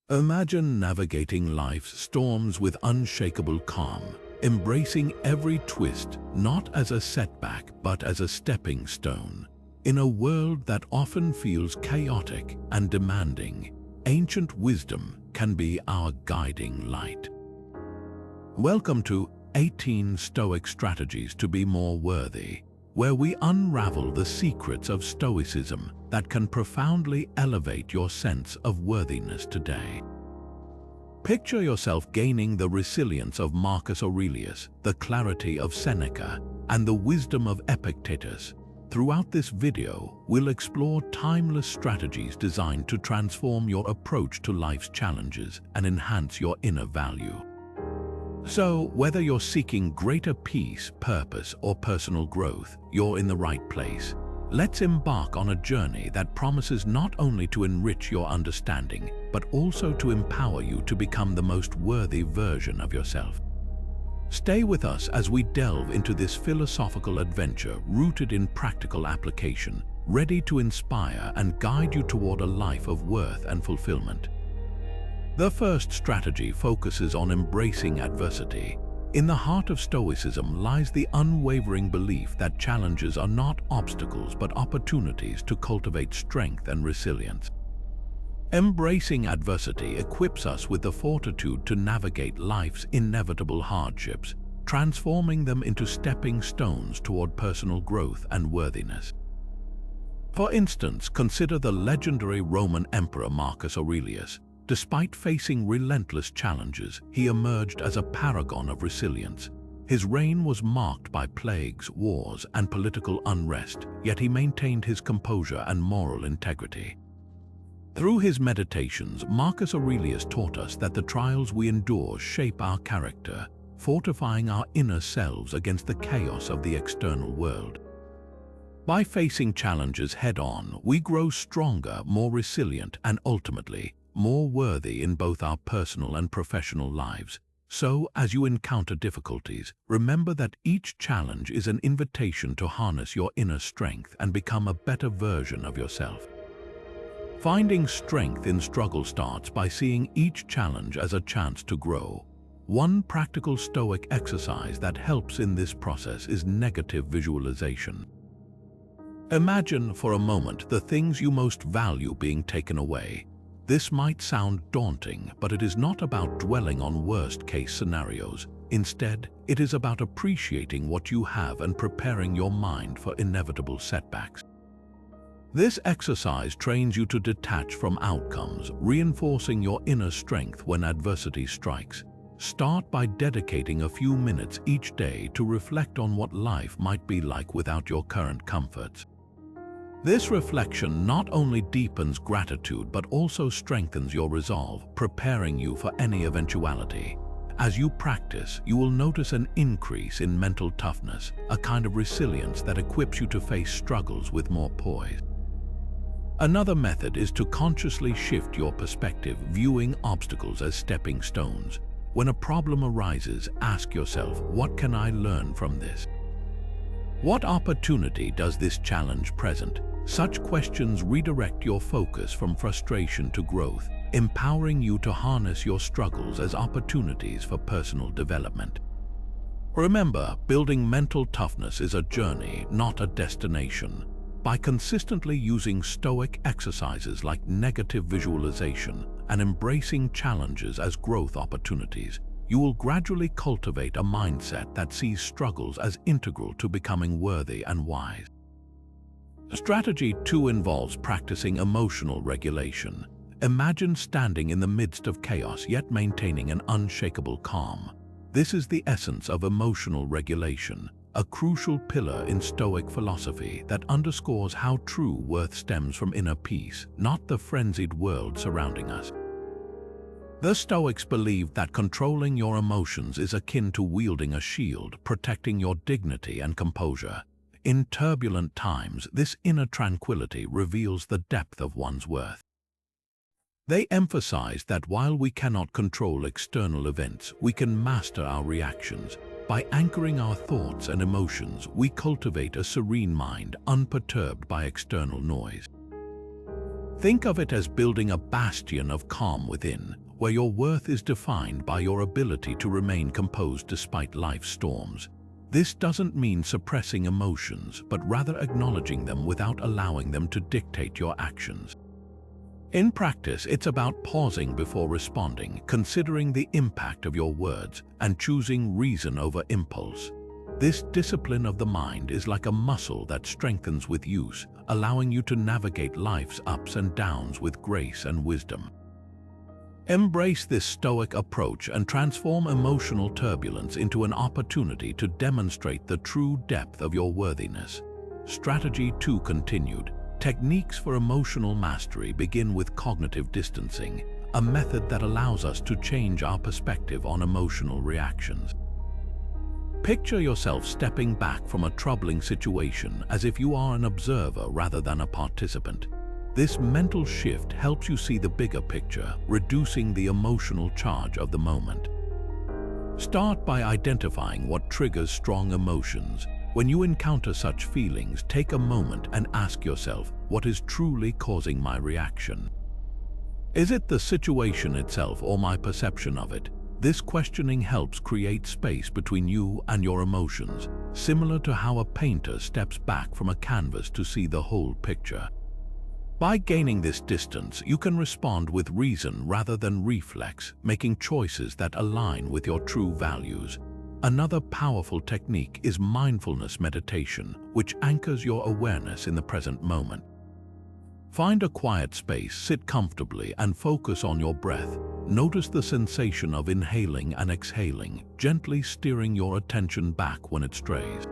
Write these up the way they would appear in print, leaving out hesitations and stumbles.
Imagine navigating life's storms with unshakable calm, embracing every twist not as a setback but as a stepping stone. In a world that often feels chaotic and demanding, ancient wisdom can be our guiding light. Welcome to 18 Stoic Strategies to be more worthy, where we unravel the secrets of Stoicism that can profoundly elevate your sense of worthiness today. Picture yourself gaining the resilience of Marcus Aurelius, the clarity of Seneca, and the wisdom of Epictetus. Throughout this video, we'll explore timeless strategies designed to transform your approach to life's challenges and enhance your inner value. So, whether you're seeking greater peace, purpose, or personal growth, you're in the right place. Let's embark on a journey that promises not only to enrich your understanding, but also to empower you to become the most worthy version of yourself. Stay with us as we delve into this philosophical adventure rooted in practical application, ready to inspire and guide you toward a life of worth and fulfillment. The first strategy focuses on embracing adversity. In the heart of Stoicism lies the unwavering belief that challenges are not obstacles but opportunities to cultivate strength and resilience. Embracing adversity equips us with the fortitude to navigate life's inevitable hardships, transforming them into stepping stones toward personal growth and worthiness. For instance, consider the legendary Roman Emperor Marcus Aurelius. Despite facing relentless challenges, he emerged as a paragon of resilience. His reign was marked by plagues, wars, and political unrest, yet he maintained his composure and moral integrity. Through his meditations, Marcus Aurelius taught us that the trials we endure shape our character, fortifying our inner selves against the chaos of the external world. By facing challenges head-on, we grow stronger, more resilient, and ultimately, more worthy in both our personal and professional lives. So, as you encounter difficulties, remember that each challenge is an invitation to harness your inner strength and become a better version of yourself. Finding strength in struggle starts by seeing each challenge as a chance to grow. One practical Stoic exercise that helps in this process is negative visualization. Imagine for a moment the things you most value being taken away. This might sound daunting, but it is not about dwelling on worst-case scenarios. Instead, it is about appreciating what you have and preparing your mind for inevitable setbacks. This exercise trains you to detach from outcomes, reinforcing your inner strength when adversity strikes. Start by dedicating a few minutes each day to reflect on what life might be like without your current comforts. This reflection not only deepens gratitude but also strengthens your resolve, preparing you for any eventuality. As you practice, you will notice an increase in mental toughness, a kind of resilience that equips you to face struggles with more poise. Another method is to consciously shift your perspective, viewing obstacles as stepping stones. When a problem arises, ask yourself, what can I learn from this? What opportunity does this challenge present? Such questions redirect your focus from frustration to growth, empowering you to harness your struggles as opportunities for personal development. Remember, building mental toughness is a journey, not a destination. By consistently using Stoic exercises like negative visualization and embracing challenges as growth opportunities, you will gradually cultivate a mindset that sees struggles as integral to becoming worthy and wise. Strategy 2 involves practicing emotional regulation. Imagine standing in the midst of chaos yet maintaining an unshakable calm. This is the essence of emotional regulation, a crucial pillar in Stoic philosophy that underscores how true worth stems from inner peace, not the frenzied world surrounding us. The Stoics believed that controlling your emotions is akin to wielding a shield, protecting your dignity and composure. In turbulent times, this inner tranquility reveals the depth of one's worth. They emphasized that while we cannot control external events, we can master our reactions. By anchoring our thoughts and emotions, we cultivate a serene mind, unperturbed by external noise. Think of it as building a bastion of calm within, where your worth is defined by your ability to remain composed despite life's storms. This doesn't mean suppressing emotions, but rather acknowledging them without allowing them to dictate your actions. In practice, it's about pausing before responding, considering the impact of your words, and choosing reason over impulse. This discipline of the mind is like a muscle that strengthens with use, allowing you to navigate life's ups and downs with grace and wisdom. Embrace this Stoic approach and transform emotional turbulence into an opportunity to demonstrate the true depth of your worthiness. Strategy 2 continued. Techniques for emotional mastery begin with cognitive distancing, a method that allows us to change our perspective on emotional reactions. Picture yourself stepping back from a troubling situation as if you are an observer rather than a participant. This mental shift helps you see the bigger picture, reducing the emotional charge of the moment. Start by identifying what triggers strong emotions. When you encounter such feelings, take a moment and ask yourself, what is truly causing my reaction? Is it the situation itself or my perception of it? This questioning helps create space between you and your emotions, similar to how a painter steps back from a canvas to see the whole picture. By gaining this distance, you can respond with reason rather than reflex, making choices that align with your true values. Another powerful technique is mindfulness meditation, which anchors your awareness in the present moment. Find a quiet space, sit comfortably, and focus on your breath. Notice the sensation of inhaling and exhaling, gently steering your attention back when it strays.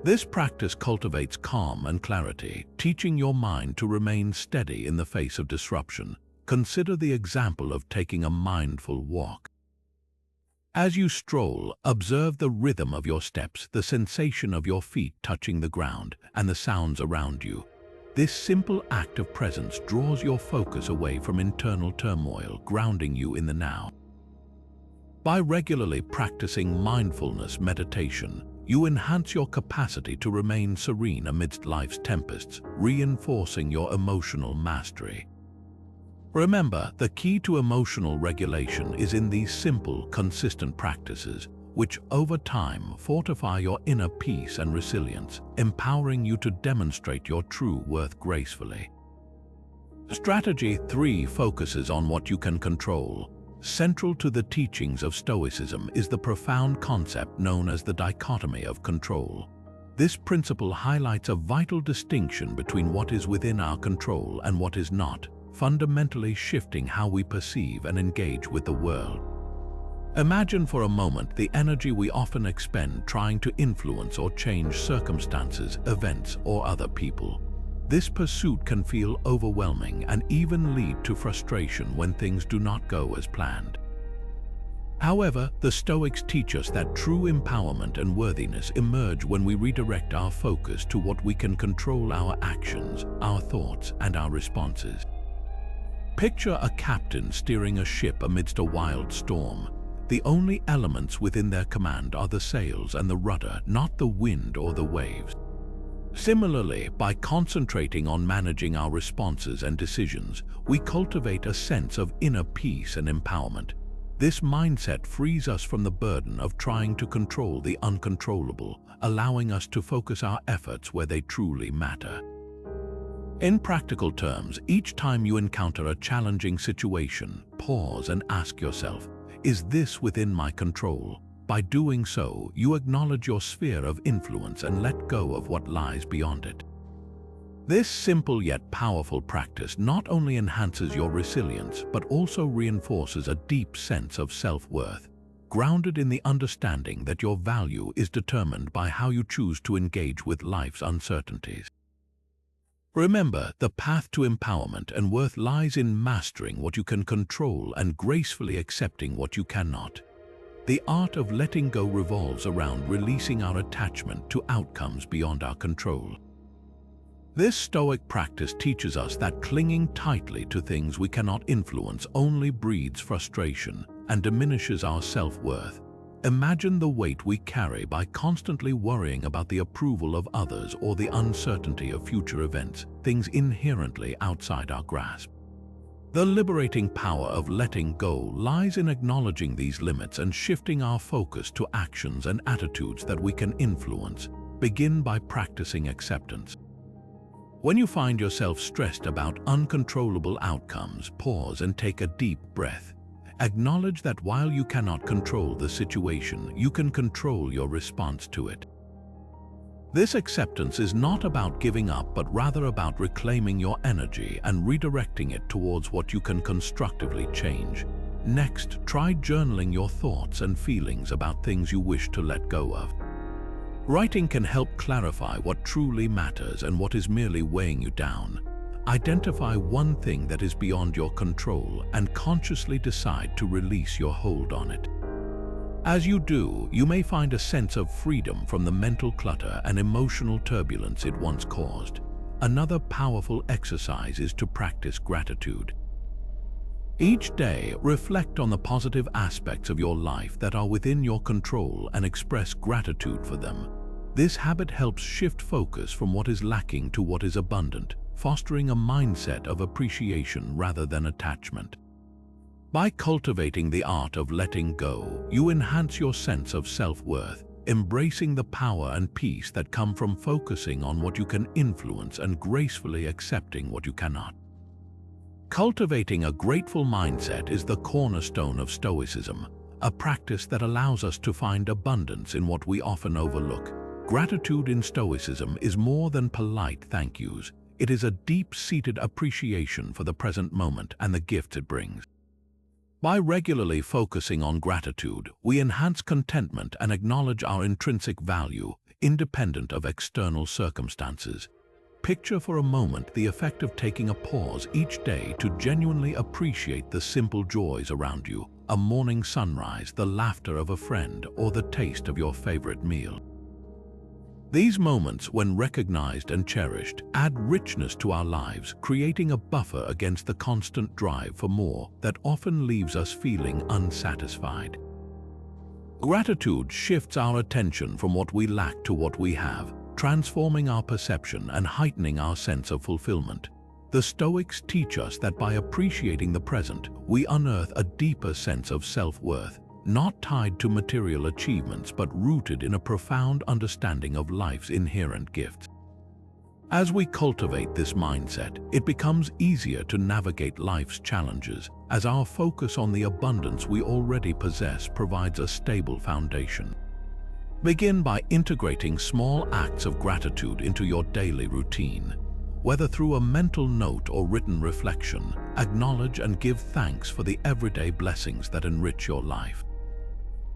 This practice cultivates calm and clarity, teaching your mind to remain steady in the face of disruption. Consider the example of taking a mindful walk. As you stroll, observe the rhythm of your steps, the sensation of your feet touching the ground, and the sounds around you. This simple act of presence draws your focus away from internal turmoil, grounding you in the now. By regularly practicing mindfulness meditation, you enhance your capacity to remain serene amidst life's tempests, reinforcing your emotional mastery. Remember, the key to emotional regulation is in these simple, consistent practices, which over time fortify your inner peace and resilience, empowering you to demonstrate your true worth gracefully. Strategy 3 focuses on what you can control. Central to the teachings of Stoicism is the profound concept known as the dichotomy of control. This principle highlights a vital distinction between what is within our control and what is not, fundamentally shifting how we perceive and engage with the world. Imagine for a moment the energy we often expend trying to influence or change circumstances, events, or other people. This pursuit can feel overwhelming and even lead to frustration when things do not go as planned. However, the Stoics teach us that true empowerment and worthiness emerge when we redirect our focus to what we can control: our actions, our thoughts, and our responses. Picture a captain steering a ship amidst a wild storm. The only elements within their command are the sails and the rudder, not the wind or the waves. Similarly, by concentrating on managing our responses and decisions, we cultivate a sense of inner peace and empowerment. This mindset frees us from the burden of trying to control the uncontrollable, allowing us to focus our efforts where they truly matter. In practical terms, each time you encounter a challenging situation, pause and ask yourself, is this within my control? By doing so, you acknowledge your sphere of influence and let go of what lies beyond it. This simple yet powerful practice not only enhances your resilience, but also reinforces a deep sense of self-worth, grounded in the understanding that your value is determined by how you choose to engage with life's uncertainties. Remember, the path to empowerment and worth lies in mastering what you can control and gracefully accepting what you cannot. The art of letting go revolves around releasing our attachment to outcomes beyond our control. This Stoic practice teaches us that clinging tightly to things we cannot influence only breeds frustration and diminishes our self-worth. Imagine the weight we carry by constantly worrying about the approval of others or the uncertainty of future events, things inherently outside our grasp. The liberating power of letting go lies in acknowledging these limits and shifting our focus to actions and attitudes that we can influence. Begin by practicing acceptance. When you find yourself stressed about uncontrollable outcomes, pause and take a deep breath. Acknowledge that while you cannot control the situation, you can control your response to it. This acceptance is not about giving up, but rather about reclaiming your energy and redirecting it towards what you can constructively change. Next, try journaling your thoughts and feelings about things you wish to let go of. Writing can help clarify what truly matters and what is merely weighing you down. Identify one thing that is beyond your control and consciously decide to release your hold on it. As you do, you may find a sense of freedom from the mental clutter and emotional turbulence it once caused. Another powerful exercise is to practice gratitude. Each day, reflect on the positive aspects of your life that are within your control and express gratitude for them. This habit helps shift focus from what is lacking to what is abundant, fostering a mindset of appreciation rather than attachment. By cultivating the art of letting go, you enhance your sense of self-worth, embracing the power and peace that come from focusing on what you can influence and gracefully accepting what you cannot. Cultivating a grateful mindset is the cornerstone of Stoicism, a practice that allows us to find abundance in what we often overlook. Gratitude in Stoicism is more than polite thank yous. It is a deep-seated appreciation for the present moment and the gifts it brings. By regularly focusing on gratitude, we enhance contentment and acknowledge our intrinsic value, independent of external circumstances. Picture for a moment the effect of taking a pause each day to genuinely appreciate the simple joys around you, a morning sunrise, the laughter of a friend, or the taste of your favorite meal. These moments, when recognized and cherished, add richness to our lives, creating a buffer against the constant drive for more that often leaves us feeling unsatisfied. Gratitude shifts our attention from what we lack to what we have, transforming our perception and heightening our sense of fulfillment. The Stoics teach us that by appreciating the present, we unearth a deeper sense of self-worth, not tied to material achievements but rooted in a profound understanding of life's inherent gifts. As we cultivate this mindset, it becomes easier to navigate life's challenges, as our focus on the abundance we already possess provides a stable foundation. Begin by integrating small acts of gratitude into your daily routine. Whether through a mental note or written reflection, acknowledge and give thanks for the everyday blessings that enrich your life.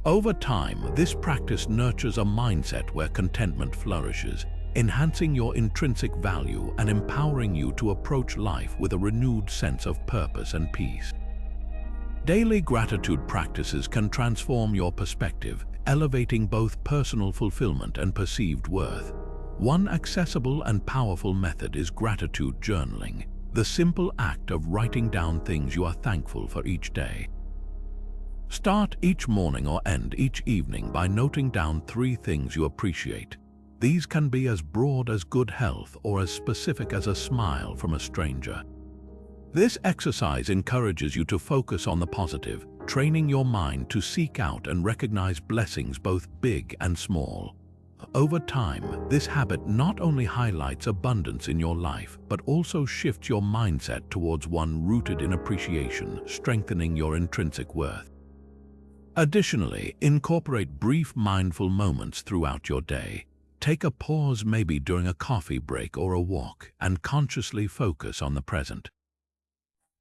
Over time, this practice nurtures a mindset where contentment flourishes, enhancing your intrinsic value and empowering you to approach life with a renewed sense of purpose and peace. Daily gratitude practices can transform your perspective, elevating both personal fulfillment and perceived worth. One accessible and powerful method is gratitude journaling, the simple act of writing down things you are thankful for each day. Start each morning or end each evening by noting down 3 things you appreciate. These can be as broad as good health or as specific as a smile from a stranger. This exercise encourages you to focus on the positive, training your mind to seek out and recognize blessings both big and small. Over time, this habit not only highlights abundance in your life, but also shifts your mindset towards one rooted in appreciation, strengthening your intrinsic worth. Additionally, incorporate brief mindful moments throughout your day. Take a pause, maybe during a coffee break or a walk, and consciously focus on the present.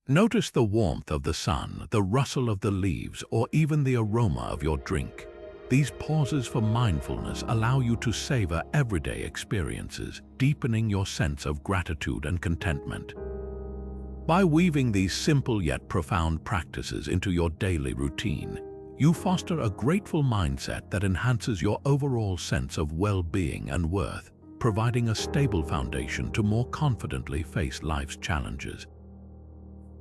Notice the warmth of the sun, the rustle of the leaves, or even the aroma of your drink. These pauses for mindfulness allow you to savor everyday experiences, deepening your sense of gratitude and contentment. By weaving these simple yet profound practices into your daily routine, you foster a grateful mindset that enhances your overall sense of well-being and worth, providing a stable foundation to more confidently face life's challenges.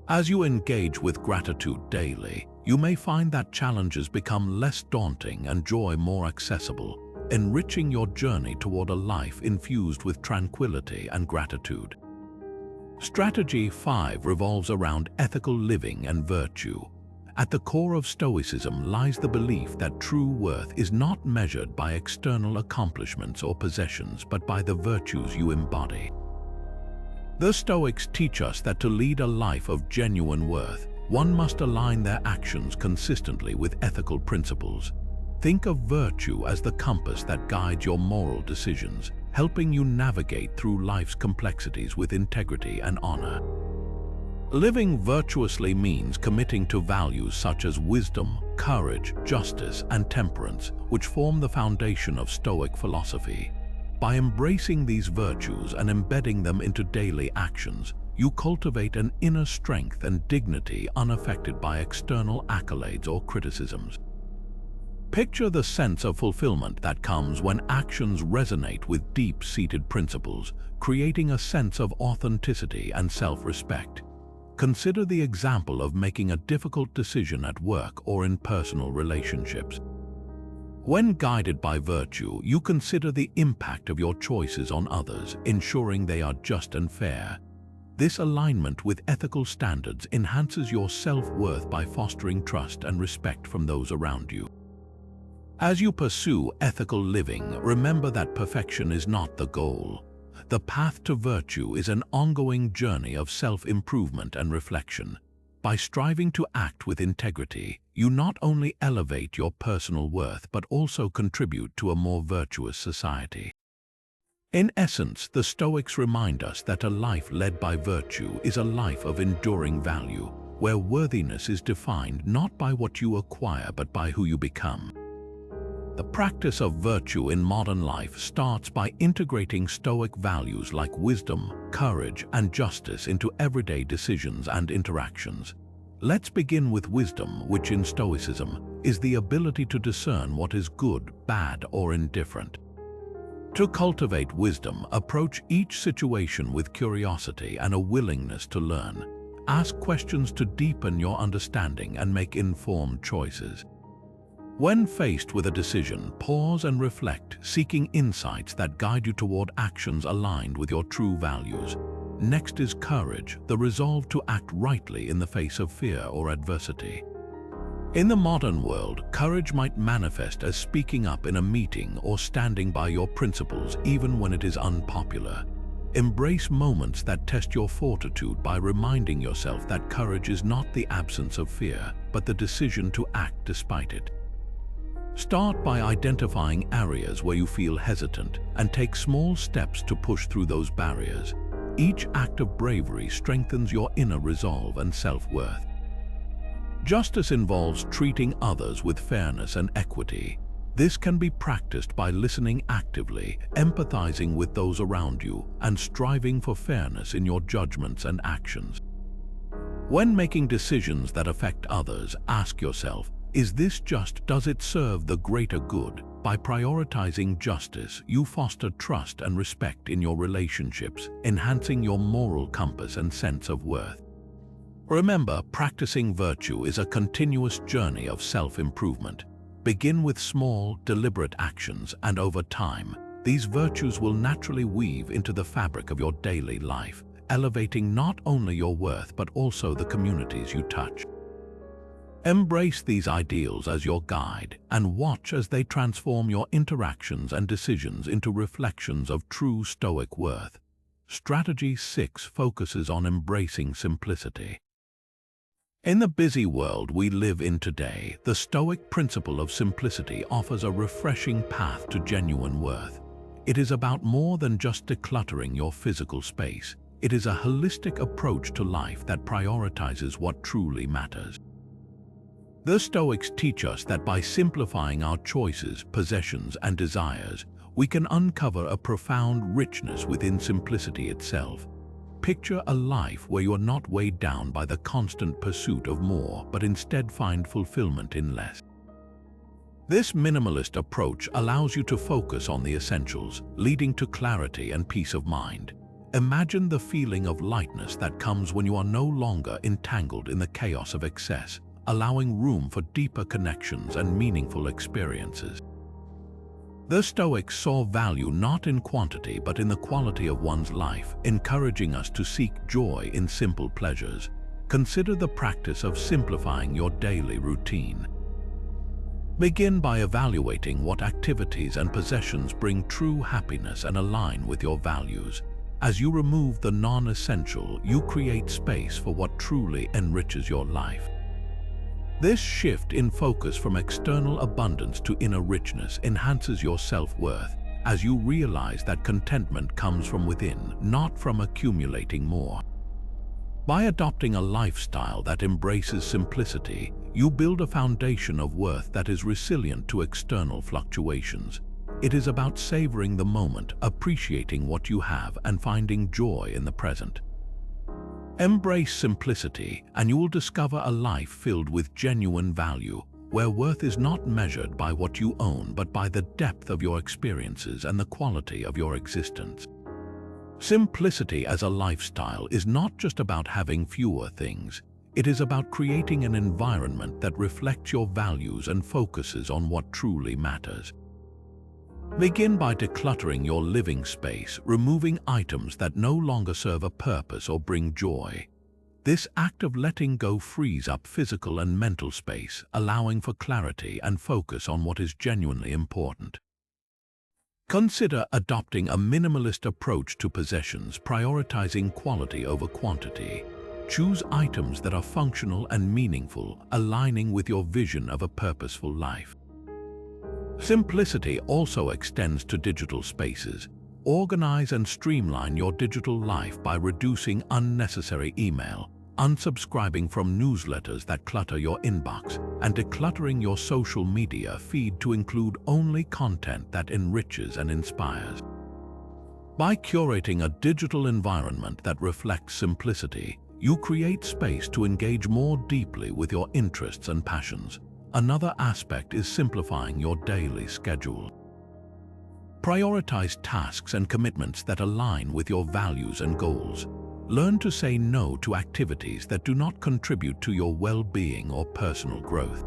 As you engage with gratitude daily, you may find that challenges become less daunting and joy more accessible, enriching your journey toward a life infused with tranquility and gratitude. Strategy 5 revolves around ethical living and virtue. At the core of Stoicism lies the belief that true worth is not measured by external accomplishments or possessions, but by the virtues you embody. The Stoics teach us that to lead a life of genuine worth, one must align their actions consistently with ethical principles. Think of virtue as the compass that guides your moral decisions, helping you navigate through life's complexities with integrity and honor. Living virtuously means committing to values such as wisdom, courage, justice, and temperance, which form the foundation of Stoic philosophy. By embracing these virtues and embedding them into daily actions, you cultivate an inner strength and dignity unaffected by external accolades or criticisms. Picture the sense of fulfillment that comes when actions resonate with deep-seated principles, creating a sense of authenticity and self-respect. Consider the example of making a difficult decision at work or in personal relationships. When guided by virtue, you consider the impact of your choices on others, ensuring they are just and fair. This alignment with ethical standards enhances your self-worth by fostering trust and respect from those around you. As you pursue ethical living, remember that perfection is not the goal. The path to virtue is an ongoing journey of self-improvement and reflection. By striving to act with integrity, you not only elevate your personal worth but also contribute to a more virtuous society. In essence, the Stoics remind us that a life led by virtue is a life of enduring value, where worthiness is defined not by what you acquire but by who you become. The practice of virtue in modern life starts by integrating Stoic values like wisdom, courage, and justice into everyday decisions and interactions. Let's begin with wisdom, which in Stoicism is the ability to discern what is good, bad, or indifferent. To cultivate wisdom, approach each situation with curiosity and a willingness to learn. Ask questions to deepen your understanding and make informed choices. When faced with a decision, pause and reflect, seeking insights that guide you toward actions aligned with your true values. Next is courage, the resolve to act rightly in the face of fear or adversity. In the modern world, courage might manifest as speaking up in a meeting or standing by your principles even when it is unpopular. Embrace moments that test your fortitude by reminding yourself that courage is not the absence of fear, but the decision to act despite it. Start by identifying areas where you feel hesitant and take small steps to push through those barriers. Each act of bravery strengthens your inner resolve and self-worth. Justice involves treating others with fairness and equity. This can be practiced by listening actively, empathizing with those around you, and striving for fairness in your judgments and actions. When making decisions that affect others, ask yourself, is this just? Does it serve the greater good? By prioritizing justice, you foster trust and respect in your relationships, enhancing your moral compass and sense of worth. Remember, practicing virtue is a continuous journey of self-improvement. Begin with small, deliberate actions, and over time, these virtues will naturally weave into the fabric of your daily life, elevating not only your worth but also the communities you touch. Embrace these ideals as your guide and watch as they transform your interactions and decisions into reflections of true Stoic worth. Strategy 6 focuses on embracing simplicity. In the busy world we live in today, the Stoic principle of simplicity offers a refreshing path to genuine worth. It is about more than just decluttering your physical space. It is a holistic approach to life that prioritizes what truly matters. The Stoics teach us that by simplifying our choices, possessions, and desires, we can uncover a profound richness within simplicity itself. Picture a life where you are not weighed down by the constant pursuit of more, but instead find fulfillment in less. This minimalist approach allows you to focus on the essentials, leading to clarity and peace of mind. Imagine the feeling of lightness that comes when you are no longer entangled in the chaos of excess, allowing room for deeper connections and meaningful experiences. The Stoics saw value not in quantity but in the quality of one's life, encouraging us to seek joy in simple pleasures. Consider the practice of simplifying your daily routine. Begin by evaluating what activities and possessions bring true happiness and align with your values. As you remove the non-essential, you create space for what truly enriches your life. This shift in focus from external abundance to inner richness enhances your self-worth, as you realize that contentment comes from within, not from accumulating more. By adopting a lifestyle that embraces simplicity, you build a foundation of worth that is resilient to external fluctuations. It is about savoring the moment, appreciating what you have, and finding joy in the present. Embrace simplicity, and you will discover a life filled with genuine value, where worth is not measured by what you own but by the depth of your experiences and the quality of your existence. Simplicity as a lifestyle is not just about having fewer things. It is about creating an environment that reflects your values and focuses on what truly matters. Begin by decluttering your living space, removing items that no longer serve a purpose or bring joy. This act of letting go frees up physical and mental space, allowing for clarity and focus on what is genuinely important. Consider adopting a minimalist approach to possessions, prioritizing quality over quantity. Choose items that are functional and meaningful, aligning with your vision of a purposeful life. Simplicity also extends to digital spaces. Organize and streamline your digital life by reducing unnecessary email, unsubscribing from newsletters that clutter your inbox, and decluttering your social media feed to include only content that enriches and inspires. By curating a digital environment that reflects simplicity, you create space to engage more deeply with your interests and passions. Another aspect is simplifying your daily schedule. Prioritize tasks and commitments that align with your values and goals. Learn to say no to activities that do not contribute to your well-being or personal growth.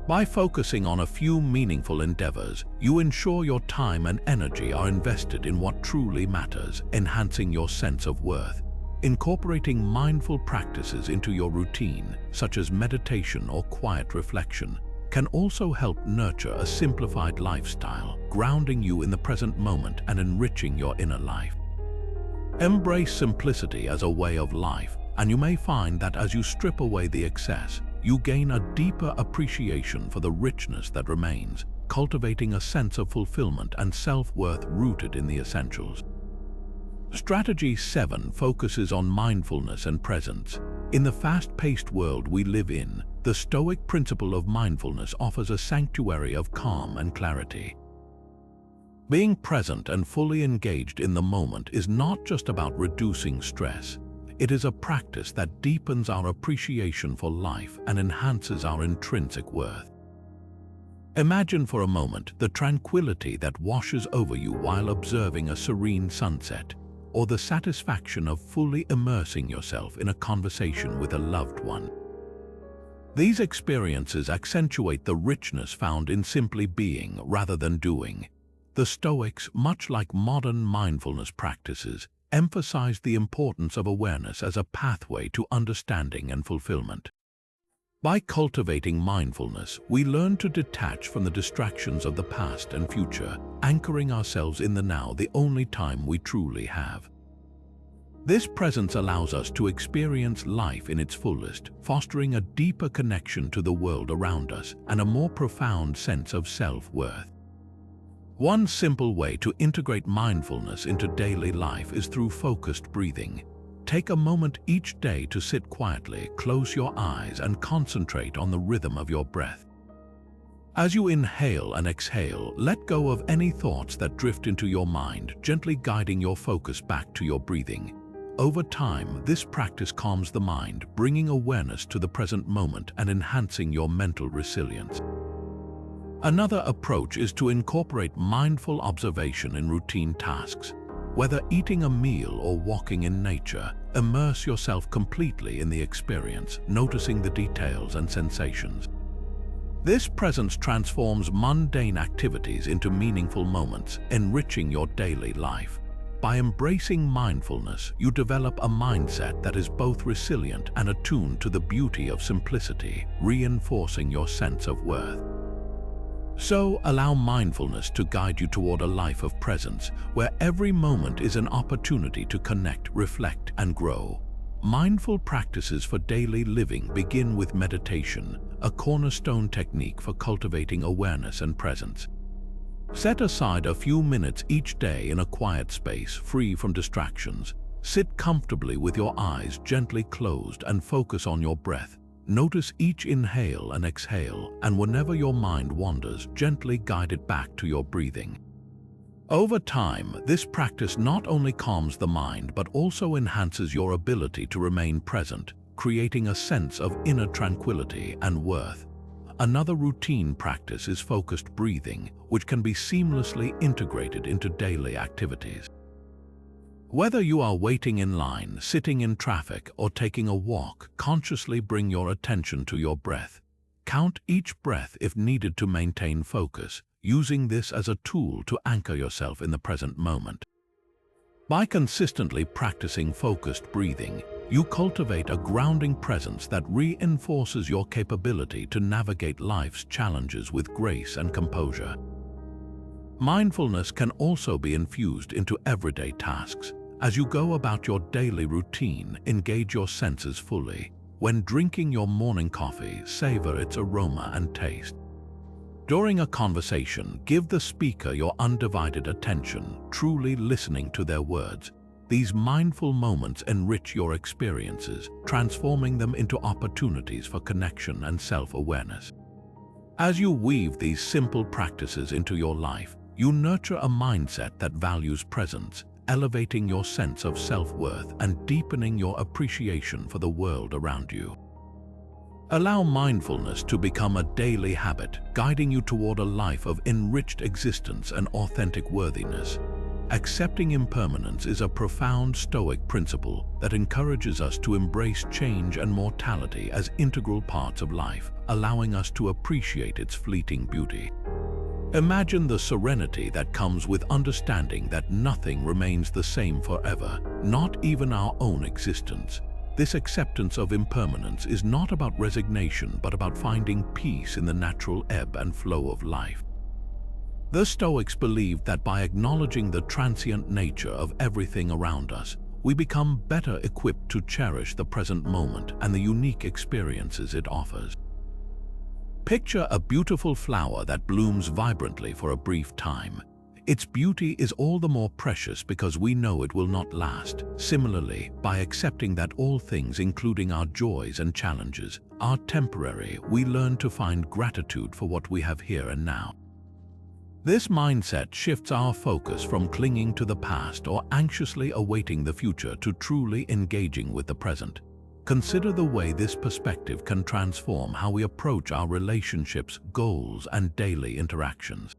By focusing on a few meaningful endeavors, you ensure your time and energy are invested in what truly matters, enhancing your sense of worth. Incorporating mindful practices into your routine, such as meditation or quiet reflection, can also help nurture a simplified lifestyle, grounding you in the present moment and enriching your inner life. Embrace simplicity as a way of life, and you may find that as you strip away the excess, you gain a deeper appreciation for the richness that remains, cultivating a sense of fulfillment and self-worth rooted in the essentials. Strategy 7 focuses on mindfulness and presence. In the fast-paced world we live in, the Stoic principle of mindfulness offers a sanctuary of calm and clarity. Being present and fully engaged in the moment is not just about reducing stress. It is a practice that deepens our appreciation for life and enhances our intrinsic worth. Imagine for a moment the tranquility that washes over you while observing a serene sunset, or the satisfaction of fully immersing yourself in a conversation with a loved one. These experiences accentuate the richness found in simply being rather than doing. The Stoics, much like modern mindfulness practices, emphasize the importance of awareness as a pathway to understanding and fulfillment. By cultivating mindfulness, we learn to detach from the distractions of the past and future, anchoring ourselves in the now, the only time we truly have. This presence allows us to experience life in its fullest, fostering a deeper connection to the world around us and a more profound sense of self-worth. One simple way to integrate mindfulness into daily life is through focused breathing. Take a moment each day to sit quietly, close your eyes, and concentrate on the rhythm of your breath. As you inhale and exhale, let go of any thoughts that drift into your mind, gently guiding your focus back to your breathing. Over time, this practice calms the mind, bringing awareness to the present moment and enhancing your mental resilience. Another approach is to incorporate mindful observation in routine tasks. Whether eating a meal or walking in nature, immerse yourself completely in the experience, noticing the details and sensations. This presence transforms mundane activities into meaningful moments, enriching your daily life. By embracing mindfulness, you develop a mindset that is both resilient and attuned to the beauty of simplicity, reinforcing your sense of worth. So, allow mindfulness to guide you toward a life of presence, where every moment is an opportunity to connect, reflect, and grow. Mindful practices for daily living begin with meditation, a cornerstone technique for cultivating awareness and presence. Set aside a few minutes each day in a quiet space, free from distractions. Sit comfortably with your eyes gently closed and focus on your breath. Notice each inhale and exhale, and whenever your mind wanders, gently guide it back to your breathing. Over time, this practice not only calms the mind but also enhances your ability to remain present, creating a sense of inner tranquility and worth. Another routine practice is focused breathing, which can be seamlessly integrated into daily activities. Whether you are waiting in line, sitting in traffic, or taking a walk, consciously bring your attention to your breath. Count each breath if needed to maintain focus, using this as a tool to anchor yourself in the present moment. By consistently practicing focused breathing, you cultivate a grounding presence that reinforces your capability to navigate life's challenges with grace and composure. Mindfulness can also be infused into everyday tasks. As you go about your daily routine, engage your senses fully. When drinking your morning coffee, savor its aroma and taste. During a conversation, give the speaker your undivided attention, truly listening to their words. These mindful moments enrich your experiences, transforming them into opportunities for connection and self-awareness. As you weave these simple practices into your life, you nurture a mindset that values presence, elevating your sense of self-worth and deepening your appreciation for the world around you. Allow mindfulness to become a daily habit, guiding you toward a life of enriched existence and authentic worthiness. Accepting impermanence is a profound Stoic principle that encourages us to embrace change and mortality as integral parts of life, allowing us to appreciate its fleeting beauty. Imagine the serenity that comes with understanding that nothing remains the same forever, not even our own existence. This acceptance of impermanence is not about resignation but about finding peace in the natural ebb and flow of life. The Stoics believed that by acknowledging the transient nature of everything around us, we become better equipped to cherish the present moment and the unique experiences it offers. Picture a beautiful flower that blooms vibrantly for a brief time. Its beauty is all the more precious because we know it will not last. Similarly, by accepting that all things, including our joys and challenges, are temporary, we learn to find gratitude for what we have here and now. This mindset shifts our focus from clinging to the past or anxiously awaiting the future to truly engaging with the present. Consider the way this perspective can transform how we approach our relationships, goals, and daily interactions.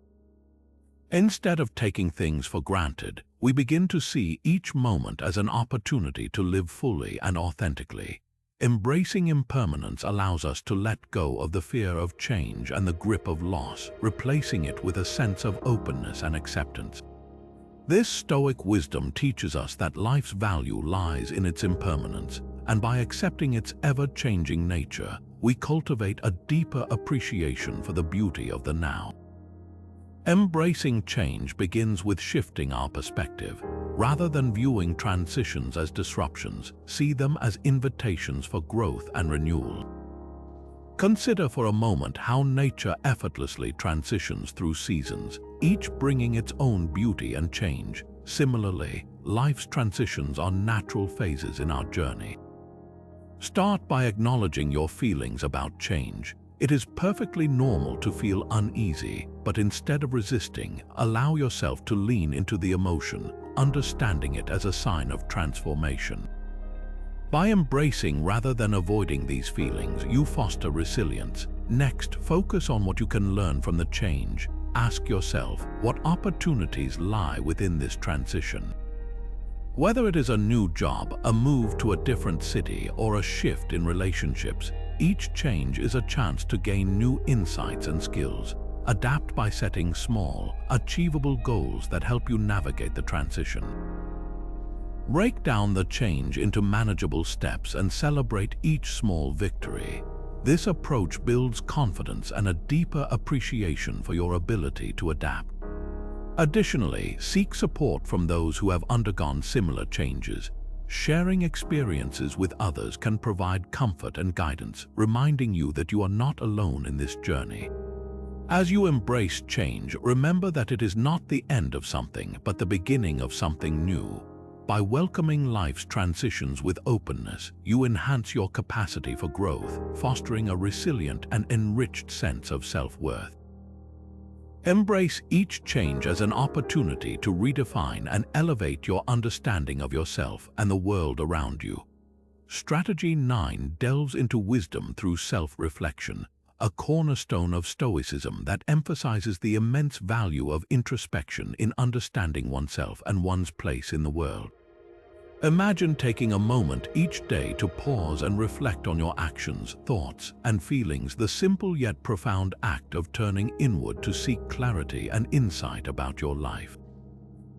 Instead of taking things for granted, we begin to see each moment as an opportunity to live fully and authentically. Embracing impermanence allows us to let go of the fear of change and the grip of loss, replacing it with a sense of openness and acceptance. This Stoic wisdom teaches us that life's value lies in its impermanence, and by accepting its ever-changing nature, we cultivate a deeper appreciation for the beauty of the now. Embracing change begins with shifting our perspective. Rather than viewing transitions as disruptions, see them as invitations for growth and renewal. Consider for a moment how nature effortlessly transitions through seasons, each bringing its own beauty and change. Similarly, life's transitions are natural phases in our journey. Start by acknowledging your feelings about change. It is perfectly normal to feel uneasy, but instead of resisting, allow yourself to lean into the emotion, understanding it as a sign of transformation. By embracing rather than avoiding these feelings, you foster resilience. Next, focus on what you can learn from the change. Ask yourself, what opportunities lie within this transition? Whether it is a new job, a move to a different city, or a shift in relationships, each change is a chance to gain new insights and skills. Adapt by setting small, achievable goals that help you navigate the transition. Break down the change into manageable steps and celebrate each small victory. This approach builds confidence and a deeper appreciation for your ability to adapt. Additionally, seek support from those who have undergone similar changes. Sharing experiences with others can provide comfort and guidance, reminding you that you are not alone in this journey. As you embrace change, remember that it is not the end of something, but the beginning of something new. By welcoming life's transitions with openness, you enhance your capacity for growth, fostering a resilient and enriched sense of self-worth. Embrace each change as an opportunity to redefine and elevate your understanding of yourself and the world around you. Strategy 9 delves into wisdom through self-reflection, a cornerstone of Stoicism that emphasizes the immense value of introspection in understanding oneself and one's place in the world. Imagine taking a moment each day to pause and reflect on your actions, thoughts, and feelings, the simple yet profound act of turning inward to seek clarity and insight about your life.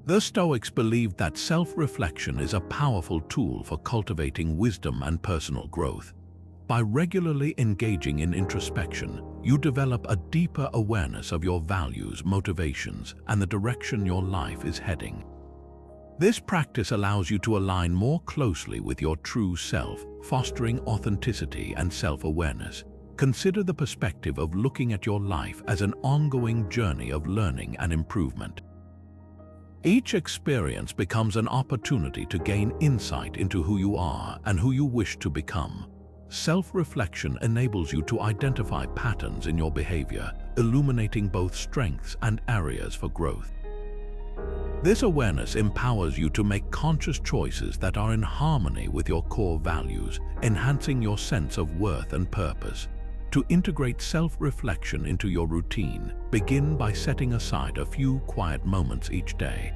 The Stoics believed that self-reflection is a powerful tool for cultivating wisdom and personal growth. By regularly engaging in introspection, you develop a deeper awareness of your values, motivations, and the direction your life is heading. This practice allows you to align more closely with your true self, fostering authenticity and self-awareness. Consider the perspective of looking at your life as an ongoing journey of learning and improvement. Each experience becomes an opportunity to gain insight into who you are and who you wish to become. Self-reflection enables you to identify patterns in your behavior, illuminating both strengths and areas for growth. This awareness empowers you to make conscious choices that are in harmony with your core values, enhancing your sense of worth and purpose. To integrate self-reflection into your routine, begin by setting aside a few quiet moments each day.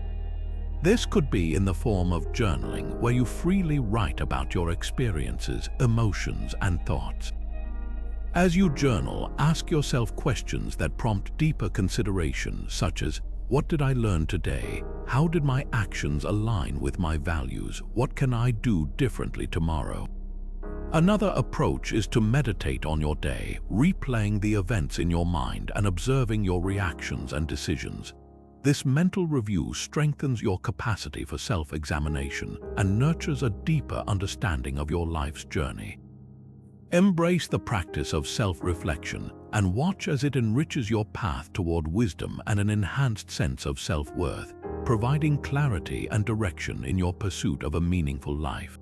This could be in the form of journaling, where you freely write about your experiences, emotions, and thoughts. As you journal, ask yourself questions that prompt deeper consideration, such as, what did I learn today? How did my actions align with my values? What can I do differently tomorrow? Another approach is to meditate on your day, replaying the events in your mind and observing your reactions and decisions. This mental review strengthens your capacity for self-examination and nurtures a deeper understanding of your life's journey. Embrace the practice of self-reflection and watch as it enriches your path toward wisdom and an enhanced sense of self-worth, providing clarity and direction in your pursuit of a meaningful life.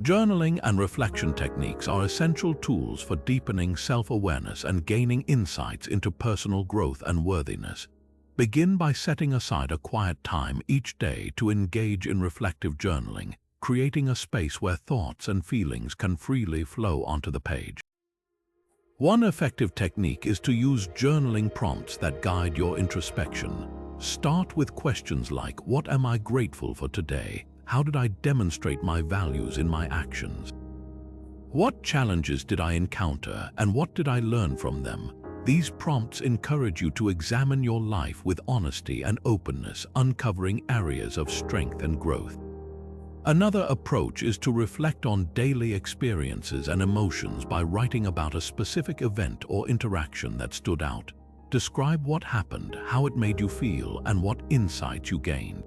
Journaling and reflection techniques are essential tools for deepening self-awareness and gaining insights into personal growth and worthiness. Begin by setting aside a quiet time each day to engage in reflective journaling, creating a space where thoughts and feelings can freely flow onto the page. One effective technique is to use journaling prompts that guide your introspection. Start with questions like, what am I grateful for today? How did I demonstrate my values in my actions? What challenges did I encounter and what did I learn from them? These prompts encourage you to examine your life with honesty and openness, uncovering areas of strength and growth. Another approach is to reflect on daily experiences and emotions by writing about a specific event or interaction that stood out. Describe what happened, how it made you feel, and what insights you gained.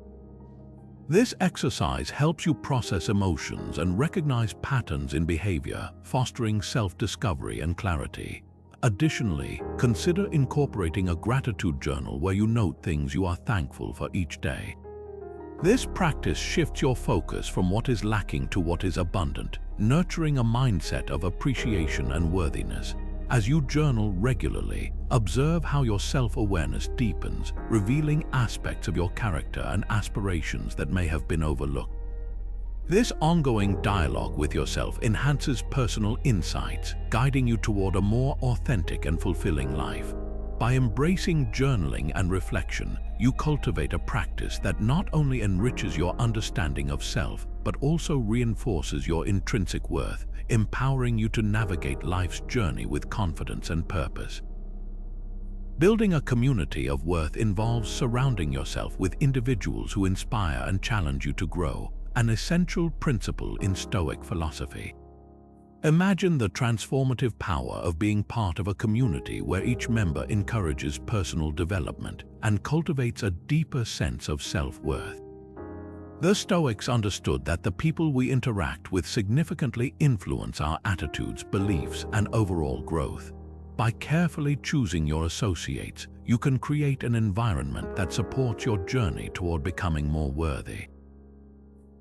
This exercise helps you process emotions and recognize patterns in behavior, fostering self-discovery and clarity. Additionally, consider incorporating a gratitude journal where you note things you are thankful for each day. This practice shifts your focus from what is lacking to what is abundant, nurturing a mindset of appreciation and worthiness. As you journal regularly, observe how your self-awareness deepens, revealing aspects of your character and aspirations that may have been overlooked. This ongoing dialogue with yourself enhances personal insights, guiding you toward a more authentic and fulfilling life. By embracing journaling and reflection, you cultivate a practice that not only enriches your understanding of self, but also reinforces your intrinsic worth, empowering you to navigate life's journey with confidence and purpose. Building a community of worth involves surrounding yourself with individuals who inspire and challenge you to grow, an essential principle in Stoic philosophy. Imagine the transformative power of being part of a community where each member encourages personal development and cultivates a deeper sense of self-worth. The Stoics understood that the people we interact with significantly influence our attitudes, beliefs, and overall growth. By carefully choosing your associates, you can create an environment that supports your journey toward becoming more worthy.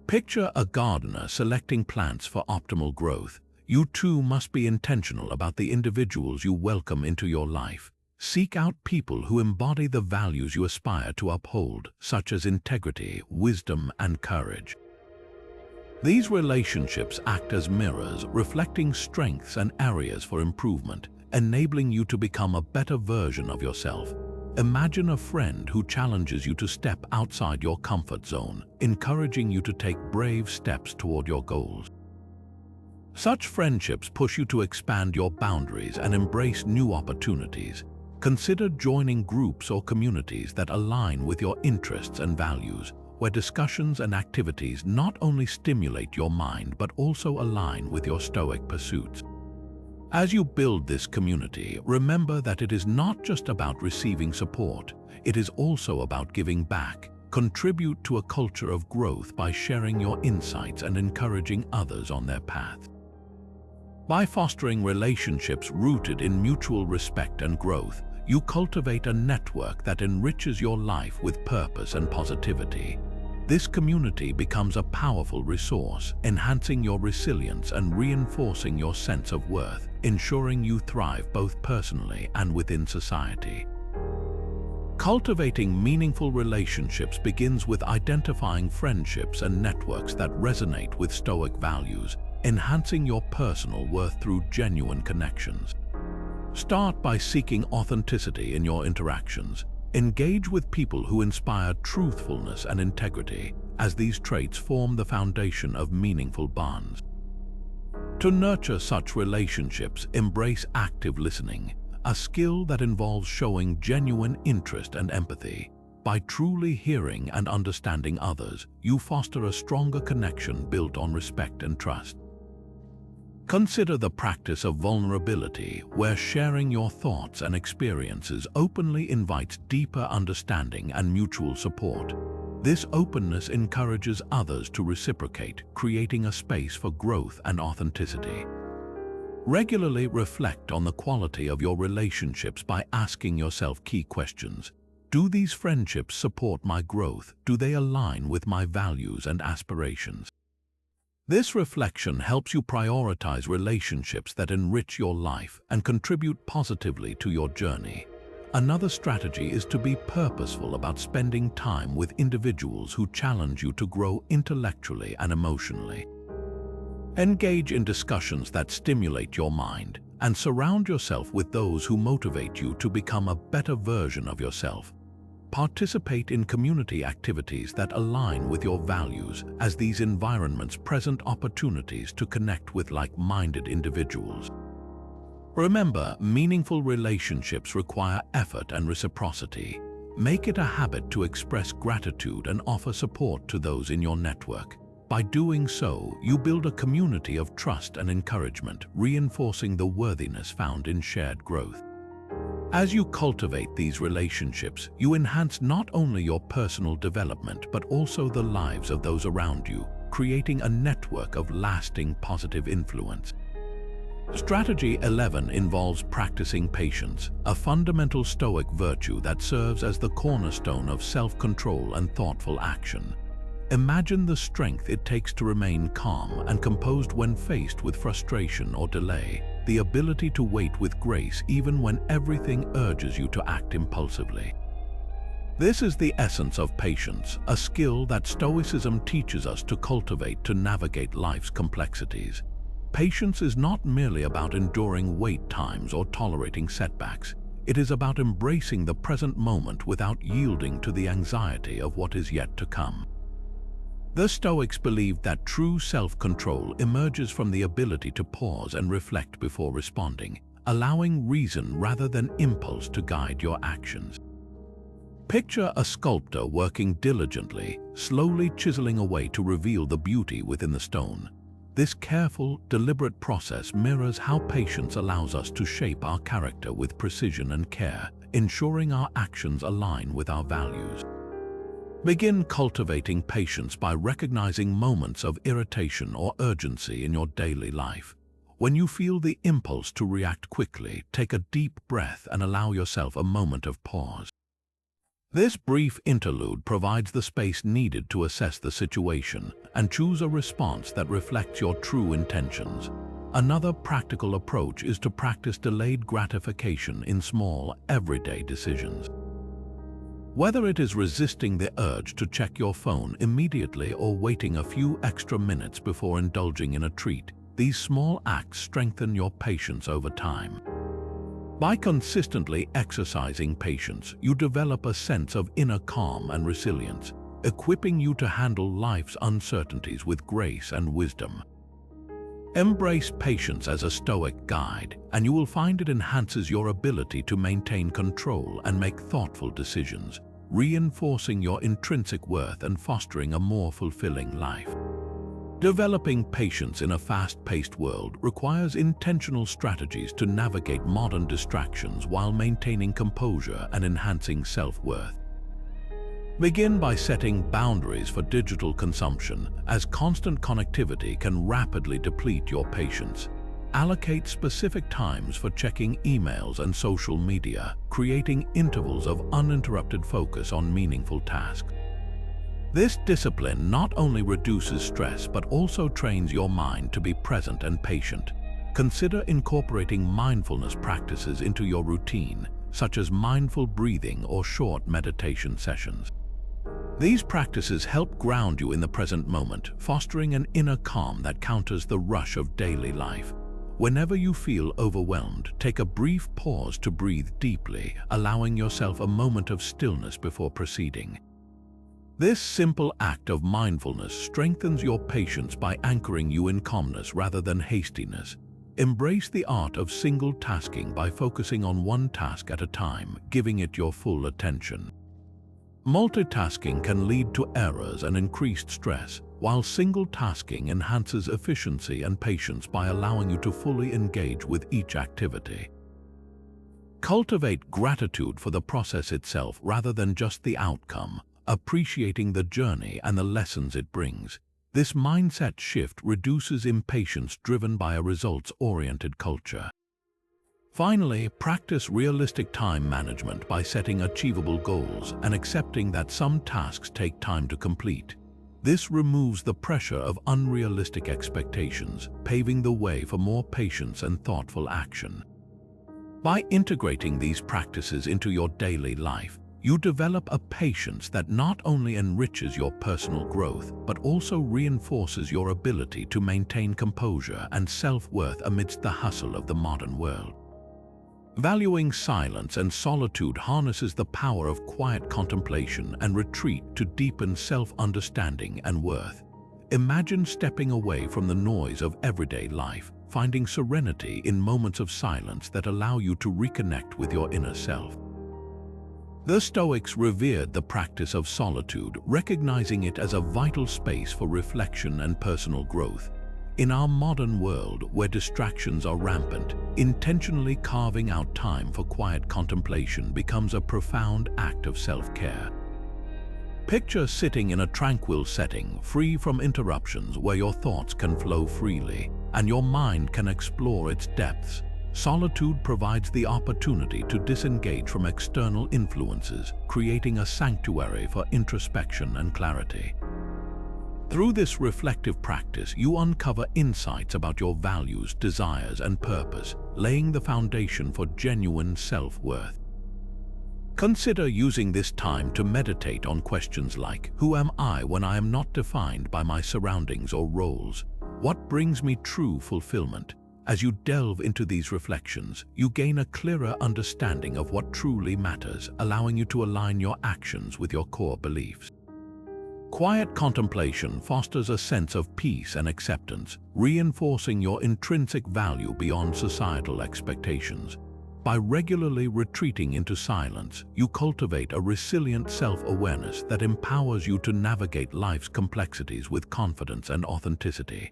Picture a gardener selecting plants for optimal growth. You too must be intentional about the individuals you welcome into your life. Seek out people who embody the values you aspire to uphold, such as integrity, wisdom, and courage. These relationships act as mirrors, reflecting strengths and areas for improvement, enabling you to become a better version of yourself. Imagine a friend who challenges you to step outside your comfort zone, encouraging you to take brave steps toward your goals. Such friendships push you to expand your boundaries and embrace new opportunities. Consider joining groups or communities that align with your interests and values, where discussions and activities not only stimulate your mind but also align with your Stoic pursuits. As you build this community, remember that it is not just about receiving support, it is also about giving back. Contribute to a culture of growth by sharing your insights and encouraging others on their path. By fostering relationships rooted in mutual respect and growth, you cultivate a network that enriches your life with purpose and positivity. This community becomes a powerful resource, enhancing your resilience and reinforcing your sense of worth, ensuring you thrive both personally and within society. Cultivating meaningful relationships begins with identifying friendships and networks that resonate with Stoic values, enhancing your personal worth through genuine connections. Start by seeking authenticity in your interactions. Engage with people who inspire truthfulness and integrity, as these traits form the foundation of meaningful bonds. To nurture such relationships, embrace active listening, a skill that involves showing genuine interest and empathy. By truly hearing and understanding others, you foster a stronger connection built on respect and trust. Consider the practice of vulnerability, where sharing your thoughts and experiences openly invites deeper understanding and mutual support. This openness encourages others to reciprocate, creating a space for growth and authenticity. Regularly reflect on the quality of your relationships by asking yourself key questions. Do these friendships support my growth? Do they align with my values and aspirations? This reflection helps you prioritize relationships that enrich your life and contribute positively to your journey. Another strategy is to be purposeful about spending time with individuals who challenge you to grow intellectually and emotionally. Engage in discussions that stimulate your mind and surround yourself with those who motivate you to become a better version of yourself. Participate in community activities that align with your values, as these environments present opportunities to connect with like-minded individuals. Remember, meaningful relationships require effort and reciprocity. Make it a habit to express gratitude and offer support to those in your network. By doing so, you build a community of trust and encouragement, reinforcing the worthiness found in shared growth. As you cultivate these relationships, you enhance not only your personal development but also the lives of those around you, creating a network of lasting positive influence. Strategy 11 involves practicing patience, a fundamental Stoic virtue that serves as the cornerstone of self-control and thoughtful action. Imagine the strength it takes to remain calm and composed when faced with frustration or delay, the ability to wait with grace even when everything urges you to act impulsively. This is the essence of patience, a skill that Stoicism teaches us to cultivate to navigate life's complexities. Patience is not merely about enduring wait times or tolerating setbacks. It is about embracing the present moment without yielding to the anxiety of what is yet to come. The Stoics believed that true self-control emerges from the ability to pause and reflect before responding, allowing reason rather than impulse to guide your actions. Picture a sculptor working diligently, slowly chiseling away to reveal the beauty within the stone. This careful, deliberate process mirrors how patience allows us to shape our character with precision and care, ensuring our actions align with our values. Begin cultivating patience by recognizing moments of irritation or urgency in your daily life. When you feel the impulse to react quickly, take a deep breath and allow yourself a moment of pause. This brief interlude provides the space needed to assess the situation and choose a response that reflects your true intentions. Another practical approach is to practice delayed gratification in small, everyday decisions. Whether it is resisting the urge to check your phone immediately or waiting a few extra minutes before indulging in a treat, these small acts strengthen your patience over time. By consistently exercising patience, you develop a sense of inner calm and resilience, equipping you to handle life's uncertainties with grace and wisdom. Embrace patience as a Stoic guide, and you will find it enhances your ability to maintain control and make thoughtful decisions, reinforcing your intrinsic worth and fostering a more fulfilling life. Developing patience in a fast-paced world requires intentional strategies to navigate modern distractions while maintaining composure and enhancing self-worth. Begin by setting boundaries for digital consumption, as constant connectivity can rapidly deplete your patience. Allocate specific times for checking emails and social media, creating intervals of uninterrupted focus on meaningful tasks. This discipline not only reduces stress but also trains your mind to be present and patient. Consider incorporating mindfulness practices into your routine, such as mindful breathing or short meditation sessions. These practices help ground you in the present moment, fostering an inner calm that counters the rush of daily life. Whenever you feel overwhelmed, take a brief pause to breathe deeply, allowing yourself a moment of stillness before proceeding. This simple act of mindfulness strengthens your patience by anchoring you in calmness rather than hastiness. Embrace the art of single tasking by focusing on one task at a time, giving it your full attention. Multitasking can lead to errors and increased stress, while single tasking enhances efficiency and patience by allowing you to fully engage with each activity. Cultivate gratitude for the process itself rather than just the outcome, appreciating the journey and the lessons it brings. This mindset shift reduces impatience driven by a results-oriented culture. Finally, practice realistic time management by setting achievable goals and accepting that some tasks take time to complete. This removes the pressure of unrealistic expectations, paving the way for more patience and thoughtful action. By integrating these practices into your daily life, you develop a patience that not only enriches your personal growth, but also reinforces your ability to maintain composure and self-worth amidst the hustle of the modern world. Valuing silence and solitude harnesses the power of quiet contemplation and retreat to deepen self-understanding and worth. Imagine stepping away from the noise of everyday life, finding serenity in moments of silence that allow you to reconnect with your inner self. The Stoics revered the practice of solitude, recognizing it as a vital space for reflection and personal growth. In our modern world, where distractions are rampant, intentionally carving out time for quiet contemplation becomes a profound act of self-care. Picture sitting in a tranquil setting, free from interruptions, where your thoughts can flow freely and your mind can explore its depths. Solitude provides the opportunity to disengage from external influences, creating a sanctuary for introspection and clarity. Through this reflective practice, you uncover insights about your values, desires, and purpose, laying the foundation for genuine self-worth. Consider using this time to meditate on questions like, who am I when I am not defined by my surroundings or roles? What brings me true fulfillment? As you delve into these reflections, you gain a clearer understanding of what truly matters, allowing you to align your actions with your core beliefs. Quiet contemplation fosters a sense of peace and acceptance, reinforcing your intrinsic value beyond societal expectations. By regularly retreating into silence, you cultivate a resilient self-awareness that empowers you to navigate life's complexities with confidence and authenticity.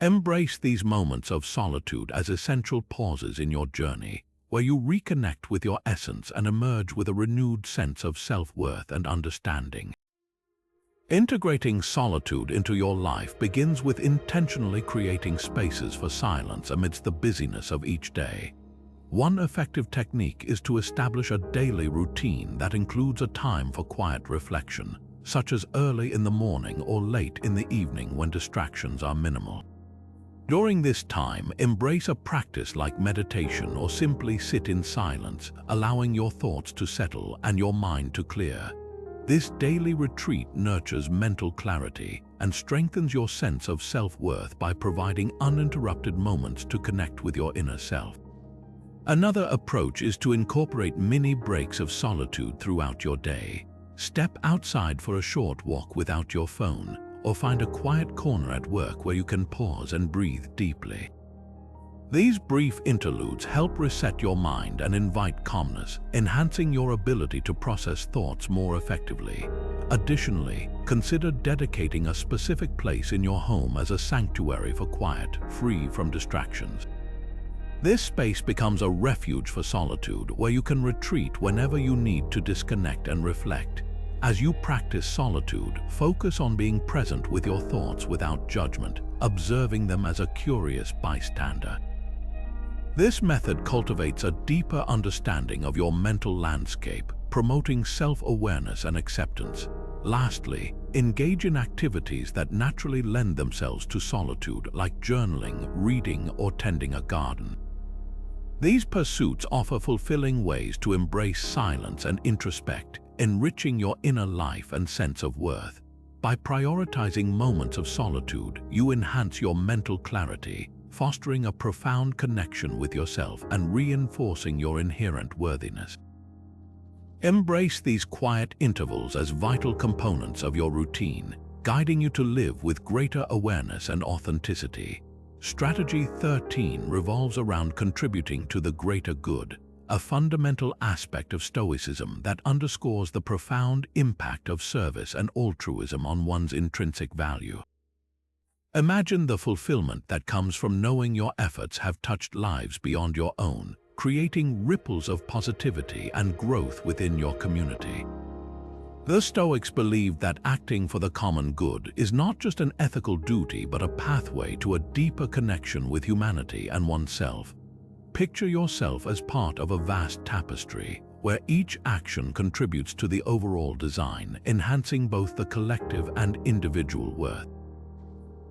Embrace these moments of solitude as essential pauses in your journey, where you reconnect with your essence and emerge with a renewed sense of self-worth and understanding. Integrating solitude into your life begins with intentionally creating spaces for silence amidst the busyness of each day. One effective technique is to establish a daily routine that includes a time for quiet reflection, such as early in the morning or late in the evening when distractions are minimal. During this time, embrace a practice like meditation or simply sit in silence, allowing your thoughts to settle and your mind to clear. This daily retreat nurtures mental clarity and strengthens your sense of self-worth by providing uninterrupted moments to connect with your inner self. Another approach is to incorporate mini breaks of solitude throughout your day. Step outside for a short walk without your phone, or find a quiet corner at work where you can pause and breathe deeply. These brief interludes help reset your mind and invite calmness, enhancing your ability to process thoughts more effectively. Additionally, consider dedicating a specific place in your home as a sanctuary for quiet, free from distractions. This space becomes a refuge for solitude where you can retreat whenever you need to disconnect and reflect. As you practice solitude, focus on being present with your thoughts without judgment, observing them as a curious bystander. This method cultivates a deeper understanding of your mental landscape, promoting self-awareness and acceptance. Lastly, engage in activities that naturally lend themselves to solitude, like journaling, reading, or tending a garden. These pursuits offer fulfilling ways to embrace silence and introspect, enriching your inner life and sense of worth. By prioritizing moments of solitude, you enhance your mental clarity, fostering a profound connection with yourself and reinforcing your inherent worthiness. Embrace these quiet intervals as vital components of your routine, guiding you to live with greater awareness and authenticity. Strategy 13 revolves around contributing to the greater good, a fundamental aspect of Stoicism that underscores the profound impact of service and altruism on one's intrinsic value. Imagine the fulfillment that comes from knowing your efforts have touched lives beyond your own, creating ripples of positivity and growth within your community. The Stoics believed that acting for the common good is not just an ethical duty but a pathway to a deeper connection with humanity and oneself. Picture yourself as part of a vast tapestry, where each action contributes to the overall design, enhancing both the collective and individual worth.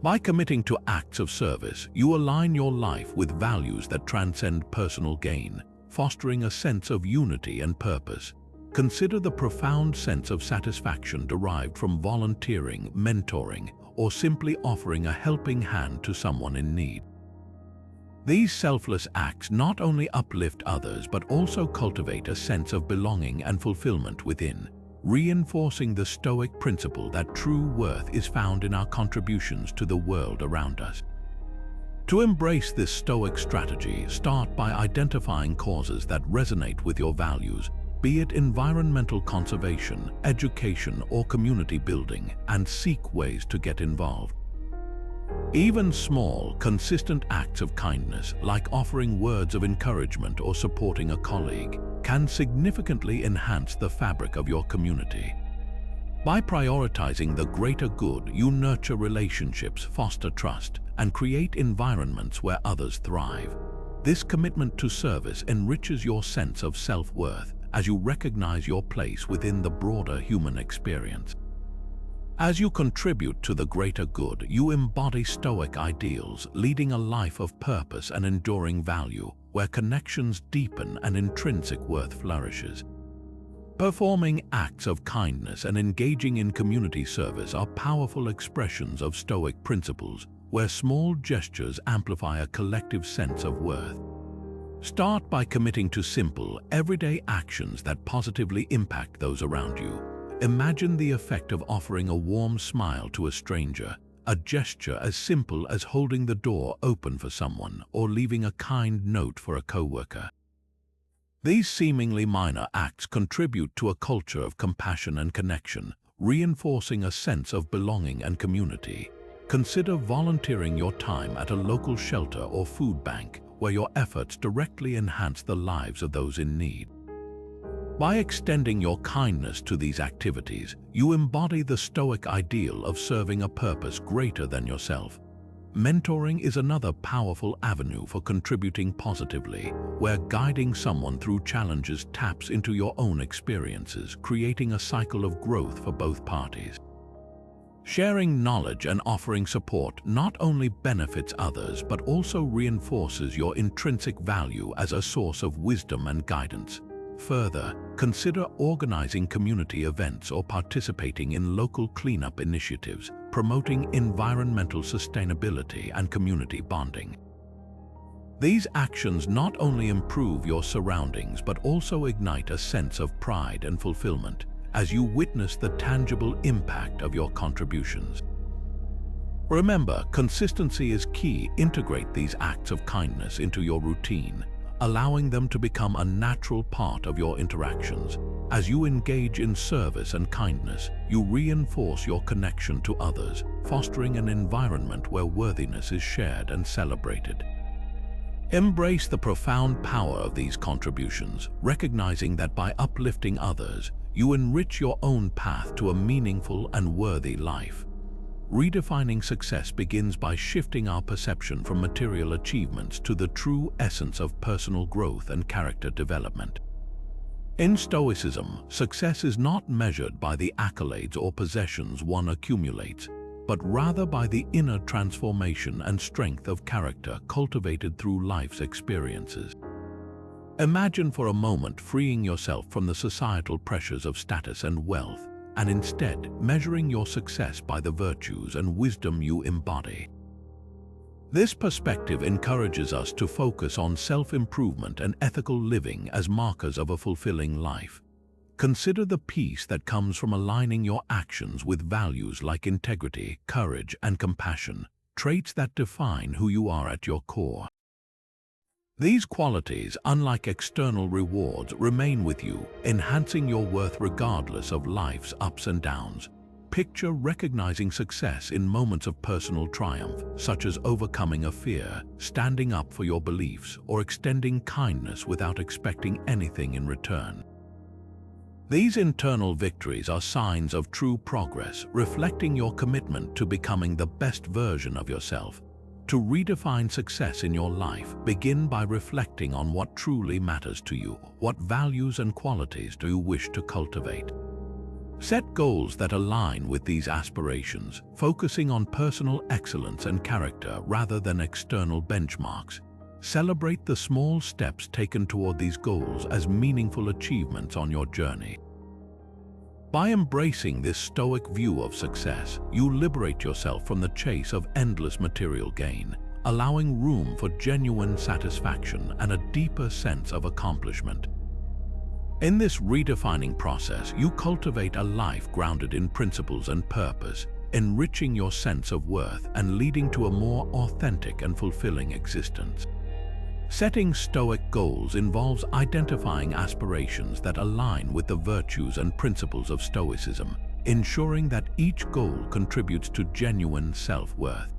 By committing to acts of service, you align your life with values that transcend personal gain, fostering a sense of unity and purpose. Consider the profound sense of satisfaction derived from volunteering, mentoring, or simply offering a helping hand to someone in need. These selfless acts not only uplift others but also cultivate a sense of belonging and fulfillment within, reinforcing the Stoic principle that true worth is found in our contributions to the world around us. To embrace this Stoic strategy, start by identifying causes that resonate with your values, be it environmental conservation, education, or community building, and seek ways to get involved. Even small, consistent acts of kindness, like offering words of encouragement or supporting a colleague, can significantly enhance the fabric of your community. By prioritizing the greater good, you nurture relationships, foster trust, and create environments where others thrive. This commitment to service enriches your sense of self-worth as you recognize your place within the broader human experience. As you contribute to the greater good, you embody Stoic ideals, leading a life of purpose and enduring value, where connections deepen and intrinsic worth flourishes. Performing acts of kindness and engaging in community service are powerful expressions of Stoic principles, where small gestures amplify a collective sense of worth. Start by committing to simple, everyday actions that positively impact those around you. Imagine the effect of offering a warm smile to a stranger, a gesture as simple as holding the door open for someone or leaving a kind note for a coworker. These seemingly minor acts contribute to a culture of compassion and connection, reinforcing a sense of belonging and community. Consider volunteering your time at a local shelter or food bank, where your efforts directly enhance the lives of those in need. By extending your kindness to these activities, you embody the Stoic ideal of serving a purpose greater than yourself. Mentoring is another powerful avenue for contributing positively, where guiding someone through challenges taps into your own experiences, creating a cycle of growth for both parties. Sharing knowledge and offering support not only benefits others but also reinforces your intrinsic value as a source of wisdom and guidance. Further, consider organizing community events or participating in local cleanup initiatives, promoting environmental sustainability and community bonding. These actions not only improve your surroundings but also ignite a sense of pride and fulfillment as you witness the tangible impact of your contributions. Remember, consistency is key. Integrate these acts of kindness into your routine, allowing them to become a natural part of your interactions. As you engage in service and kindness, you reinforce your connection to others, fostering an environment where worthiness is shared and celebrated. Embrace the profound power of these contributions, recognizing that by uplifting others, you enrich your own path to a meaningful and worthy life. Redefining success begins by shifting our perception from material achievements to the true essence of personal growth and character development. In Stoicism, success is not measured by the accolades or possessions one accumulates, but rather by the inner transformation and strength of character cultivated through life's experiences. Imagine for a moment freeing yourself from the societal pressures of status and wealth, and instead measuring your success by the virtues and wisdom you embody. This perspective encourages us to focus on self-improvement and ethical living as markers of a fulfilling life. Consider the peace that comes from aligning your actions with values like integrity, courage, and compassion, traits that define who you are at your core. These qualities, unlike external rewards, remain with you, enhancing your worth regardless of life's ups and downs. Picture recognizing success in moments of personal triumph, such as overcoming a fear, standing up for your beliefs, or extending kindness without expecting anything in return. These internal victories are signs of true progress, reflecting your commitment to becoming the best version of yourself. To redefine success in your life, begin by reflecting on what truly matters to you. What values and qualities do you wish to cultivate? Set goals that align with these aspirations, focusing on personal excellence and character rather than external benchmarks. Celebrate the small steps taken toward these goals as meaningful achievements on your journey. By embracing this Stoic view of success, you liberate yourself from the chase of endless material gain, allowing room for genuine satisfaction and a deeper sense of accomplishment. In this redefining process, you cultivate a life grounded in principles and purpose, enriching your sense of worth and leading to a more authentic and fulfilling existence. Setting Stoic goals involves identifying aspirations that align with the virtues and principles of Stoicism, ensuring that each goal contributes to genuine self-worth.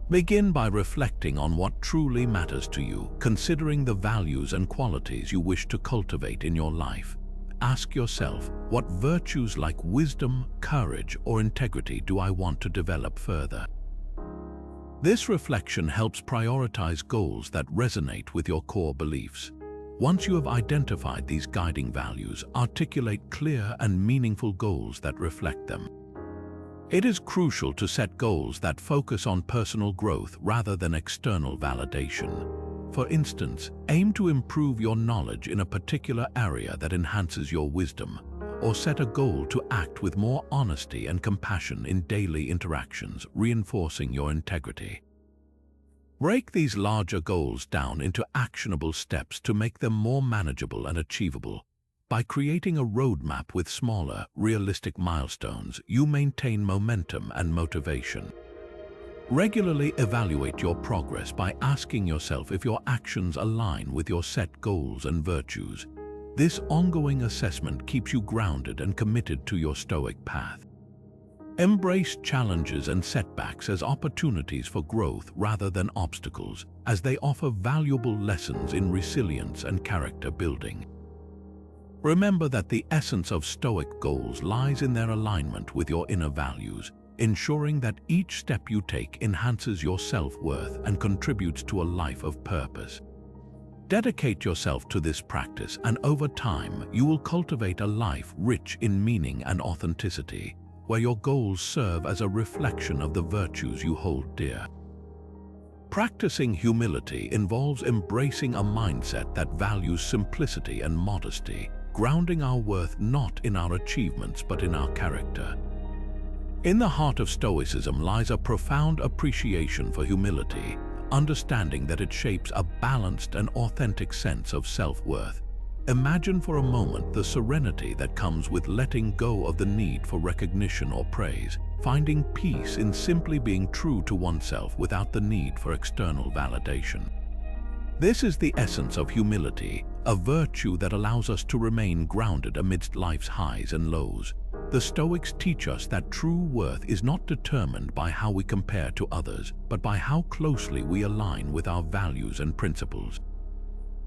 Begin by reflecting on what truly matters to you, considering the values and qualities you wish to cultivate in your life. Ask yourself, what virtues like wisdom, courage, or integrity do I want to develop further? This reflection helps prioritize goals that resonate with your core beliefs. Once you have identified these guiding values, articulate clear and meaningful goals that reflect them. It is crucial to set goals that focus on personal growth rather than external validation. For instance, aim to improve your knowledge in a particular area that enhances your wisdom, or set a goal to act with more honesty and compassion in daily interactions, reinforcing your integrity. Break these larger goals down into actionable steps to make them more manageable and achievable. By creating a roadmap with smaller, realistic milestones, you maintain momentum and motivation. Regularly evaluate your progress by asking yourself if your actions align with your set goals and virtues. This ongoing assessment keeps you grounded and committed to your Stoic path. Embrace challenges and setbacks as opportunities for growth rather than obstacles, as they offer valuable lessons in resilience and character building. Remember that the essence of Stoic goals lies in their alignment with your inner values, ensuring that each step you take enhances your self-worth and contributes to a life of purpose. Dedicate yourself to this practice, and over time, you will cultivate a life rich in meaning and authenticity, where your goals serve as a reflection of the virtues you hold dear. Practicing humility involves embracing a mindset that values simplicity and modesty, grounding our worth not in our achievements but in our character. In the heart of Stoicism lies a profound appreciation for humility, understanding that it shapes a balanced and authentic sense of self-worth. Imagine for a moment the serenity that comes with letting go of the need for recognition or praise, finding peace in simply being true to oneself without the need for external validation. This is the essence of humility, a virtue that allows us to remain grounded amidst life's highs and lows. The Stoics teach us that true worth is not determined by how we compare to others, but by how closely we align with our values and principles.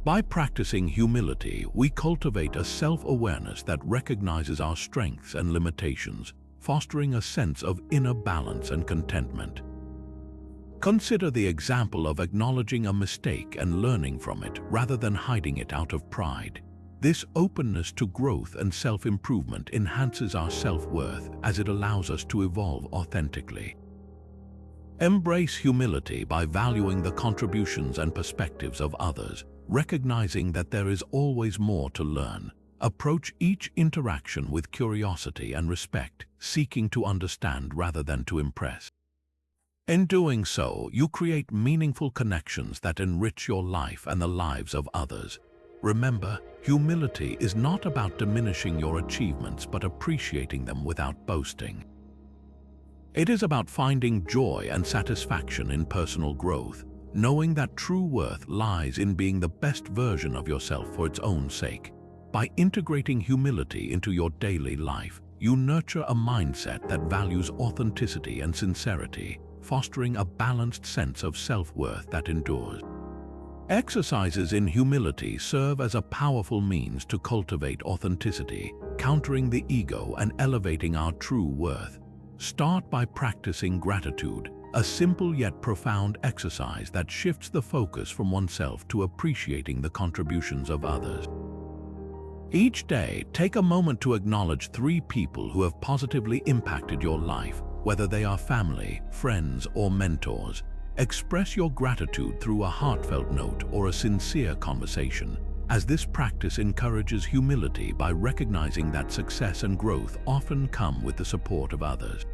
By practicing humility, we cultivate a self-awareness that recognizes our strengths and limitations, fostering a sense of inner balance and contentment. Consider the example of acknowledging a mistake and learning from it rather than hiding it out of pride. This openness to growth and self-improvement enhances our self-worth as it allows us to evolve authentically. Embrace humility by valuing the contributions and perspectives of others, recognizing that there is always more to learn. Approach each interaction with curiosity and respect, seeking to understand rather than to impress. In doing so, you create meaningful connections that enrich your life and the lives of others. Remember, humility is not about diminishing your achievements but appreciating them without boasting. It is about finding joy and satisfaction in personal growth, knowing that true worth lies in being the best version of yourself for its own sake. By integrating humility into your daily life, you nurture a mindset that values authenticity and sincerity, fostering a balanced sense of self-worth that endures. Exercises in humility serve as a powerful means to cultivate authenticity, countering the ego and elevating our true worth. Start by practicing gratitude, a simple yet profound exercise that shifts the focus from oneself to appreciating the contributions of others. Each day, take a moment to acknowledge 3 people who have positively impacted your life, whether they are family, friends, or mentors. Express your gratitude through a heartfelt note or a sincere conversation, as this practice encourages humility by recognizing that success and growth often come with the support of others.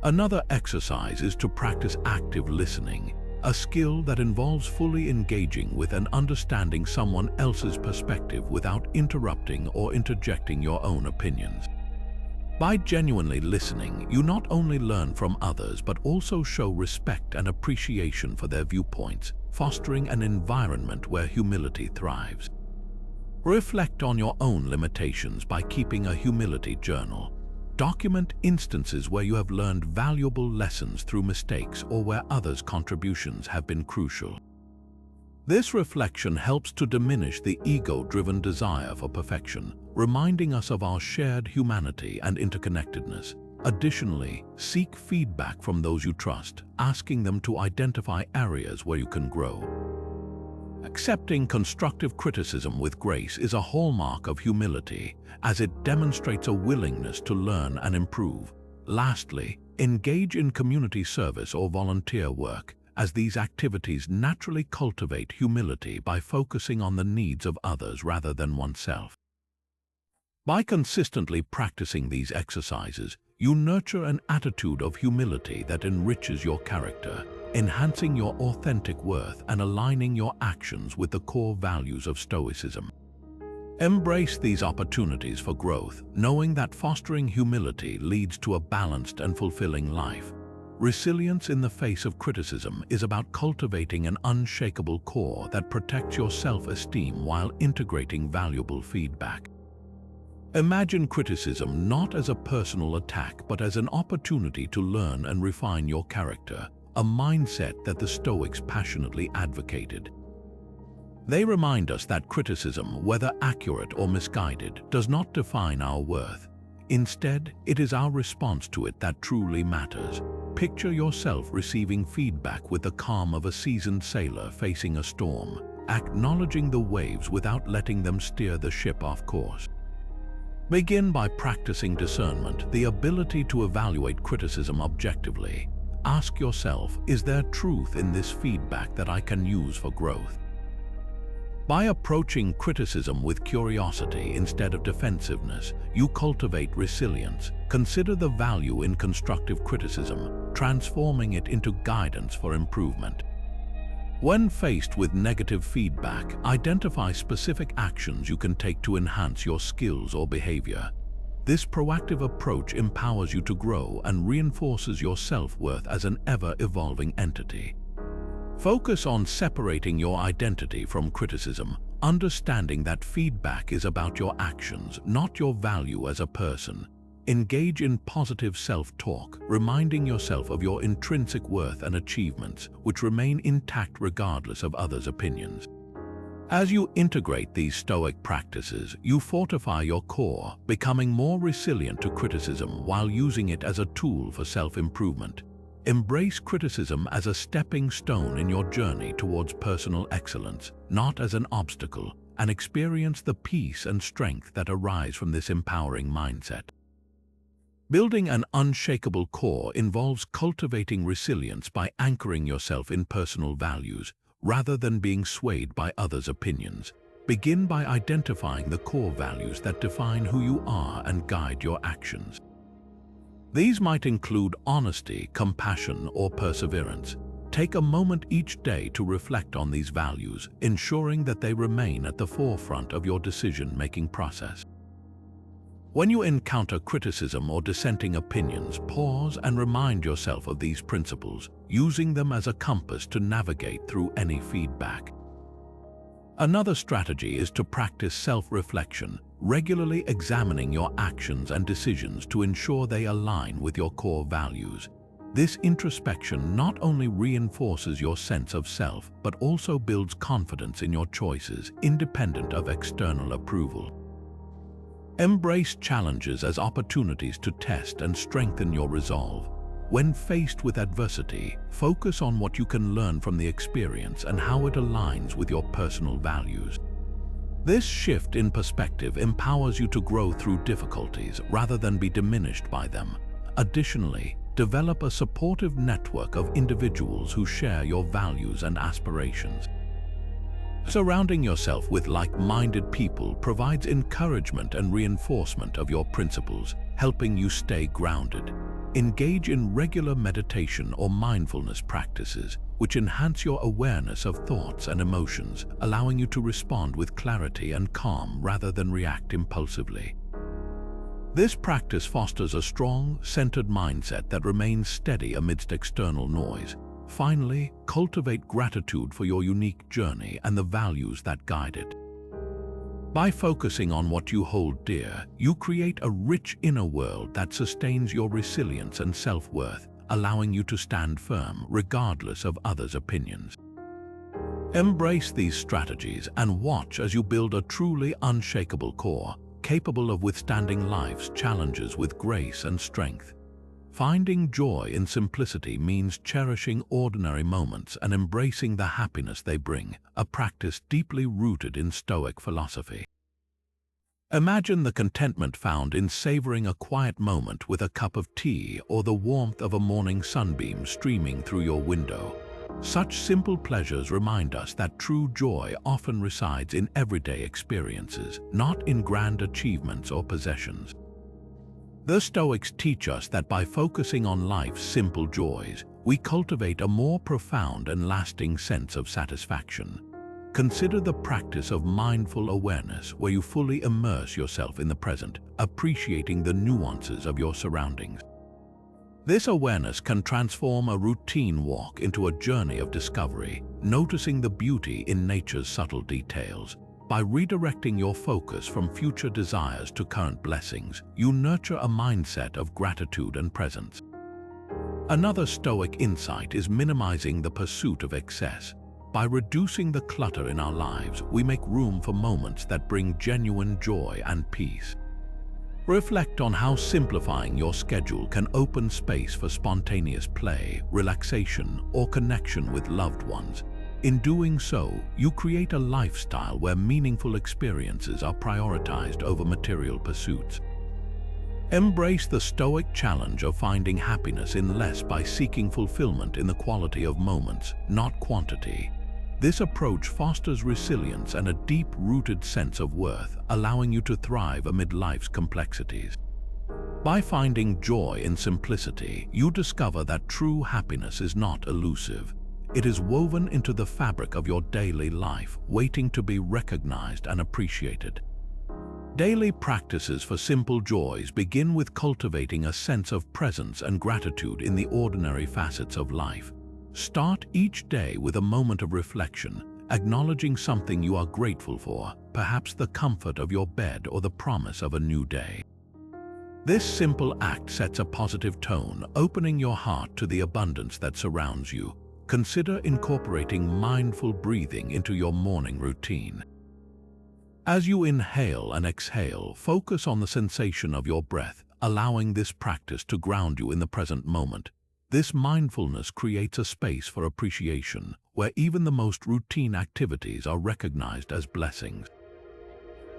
Another exercise is to practice active listening, a skill that involves fully engaging with and understanding someone else's perspective without interrupting or interjecting your own opinions. By genuinely listening, you not only learn from others but also show respect and appreciation for their viewpoints, fostering an environment where humility thrives. Reflect on your own limitations by keeping a humility journal. Document instances where you have learned valuable lessons through mistakes or where others' contributions have been crucial. This reflection helps to diminish the ego-driven desire for perfection, reminding us of our shared humanity and interconnectedness. Additionally, seek feedback from those you trust, asking them to identify areas where you can grow. Accepting constructive criticism with grace is a hallmark of humility, as it demonstrates a willingness to learn and improve. Lastly, engage in community service or volunteer work, as these activities naturally cultivate humility by focusing on the needs of others rather than oneself. By consistently practicing these exercises, you nurture an attitude of humility that enriches your character, enhancing your authentic worth and aligning your actions with the core values of Stoicism. Embrace these opportunities for growth, knowing that fostering humility leads to a balanced and fulfilling life. Resilience in the face of criticism is about cultivating an unshakable core that protects your self-esteem while integrating valuable feedback. Imagine criticism not as a personal attack but as an opportunity to learn and refine your character, a mindset that the Stoics passionately advocated. They remind us that criticism, whether accurate or misguided, does not define our worth. Instead, it is our response to it that truly matters. Picture yourself receiving feedback with the calm of a seasoned sailor facing a storm, acknowledging the waves without letting them steer the ship off course. Begin by practicing discernment, the ability to evaluate criticism objectively. Ask yourself, is there truth in this feedback that I can use for growth? By approaching criticism with curiosity instead of defensiveness, you cultivate resilience. Consider the value in constructive criticism, transforming it into guidance for improvement. When faced with negative feedback, identify specific actions you can take to enhance your skills or behavior. This proactive approach empowers you to grow and reinforces your self-worth as an ever-evolving entity. Focus on separating your identity from criticism, understanding that feedback is about your actions, not your value as a person. Engage in positive self-talk, reminding yourself of your intrinsic worth and achievements, which remain intact regardless of others' opinions. As you integrate these Stoic practices, you fortify your core, becoming more resilient to criticism while using it as a tool for self-improvement. Embrace criticism as a stepping stone in your journey towards personal excellence, not as an obstacle, and experience the peace and strength that arise from this empowering mindset. Building an unshakable core involves cultivating resilience by anchoring yourself in personal values, rather than being swayed by others' opinions. Begin by identifying the core values that define who you are and guide your actions. These might include honesty, compassion, or perseverance. Take a moment each day to reflect on these values, ensuring that they remain at the forefront of your decision-making process. When you encounter criticism or dissenting opinions, pause and remind yourself of these principles, using them as a compass to navigate through any feedback. Another strategy is to practice self-reflection, regularly examining your actions and decisions to ensure they align with your core values. This introspection not only reinforces your sense of self, but also builds confidence in your choices, independent of external approval. Embrace challenges as opportunities to test and strengthen your resolve. When faced with adversity, focus on what you can learn from the experience and how it aligns with your personal values. This shift in perspective empowers you to grow through difficulties rather than be diminished by them. Additionally, develop a supportive network of individuals who share your values and aspirations. Surrounding yourself with like-minded people provides encouragement and reinforcement of your principles, helping you stay grounded. Engage in regular meditation or mindfulness practices, which enhance your awareness of thoughts and emotions, allowing you to respond with clarity and calm rather than react impulsively. This practice fosters a strong, centered mindset that remains steady amidst external noise. Finally, cultivate gratitude for your unique journey and the values that guide it. By focusing on what you hold dear, you create a rich inner world that sustains your resilience and self-worth, allowing you to stand firm regardless of others' opinions. Embrace these strategies and watch as you build a truly unshakable core, capable of withstanding life's challenges with grace and strength. Finding joy in simplicity means cherishing ordinary moments and embracing the happiness they bring, a practice deeply rooted in Stoic philosophy. Imagine the contentment found in savoring a quiet moment with a cup of tea or the warmth of a morning sunbeam streaming through your window. Such simple pleasures remind us that true joy often resides in everyday experiences, not in grand achievements or possessions. The Stoics teach us that by focusing on life's simple joys, we cultivate a more profound and lasting sense of satisfaction. Consider the practice of mindful awareness, where you fully immerse yourself in the present, appreciating the nuances of your surroundings. This awareness can transform a routine walk into a journey of discovery, noticing the beauty in nature's subtle details. By redirecting your focus from future desires to current blessings, you nurture a mindset of gratitude and presence. Another Stoic insight is minimizing the pursuit of excess. By reducing the clutter in our lives, we make room for moments that bring genuine joy and peace. Reflect on how simplifying your schedule can open space for spontaneous play, relaxation, or connection with loved ones. In doing so, you create a lifestyle where meaningful experiences are prioritized over material pursuits. Embrace the Stoic challenge of finding happiness in less by seeking fulfillment in the quality of moments, not quantity. This approach fosters resilience and a deep-rooted sense of worth, allowing you to thrive amid life's complexities. By finding joy in simplicity, you discover that true happiness is not elusive. It is woven into the fabric of your daily life, waiting to be recognized and appreciated. Daily practices for simple joys begin with cultivating a sense of presence and gratitude in the ordinary facets of life. Start each day with a moment of reflection, acknowledging something you are grateful for, perhaps the comfort of your bed or the promise of a new day. This simple act sets a positive tone, opening your heart to the abundance that surrounds you. Consider incorporating mindful breathing into your morning routine. As you inhale and exhale, focus on the sensation of your breath, allowing this practice to ground you in the present moment. This mindfulness creates a space for appreciation, where even the most routine activities are recognized as blessings.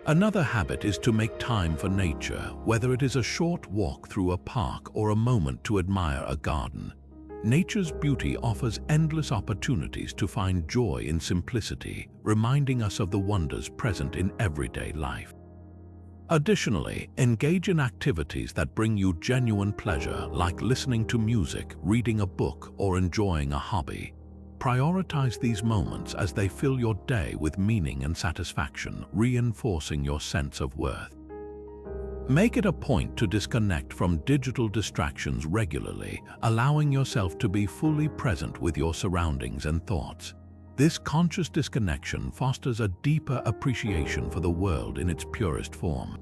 Another habit is to make time for nature, whether it is a short walk through a park or a moment to admire a garden. Nature's beauty offers endless opportunities to find joy in simplicity, reminding us of the wonders present in everyday life. Additionally, engage in activities that bring you genuine pleasure, like listening to music, reading a book, or enjoying a hobby. Prioritize these moments as they fill your day with meaning and satisfaction, reinforcing your sense of worth. Make it a point to disconnect from digital distractions regularly, allowing yourself to be fully present with your surroundings and thoughts. This conscious disconnection fosters a deeper appreciation for the world in its purest form.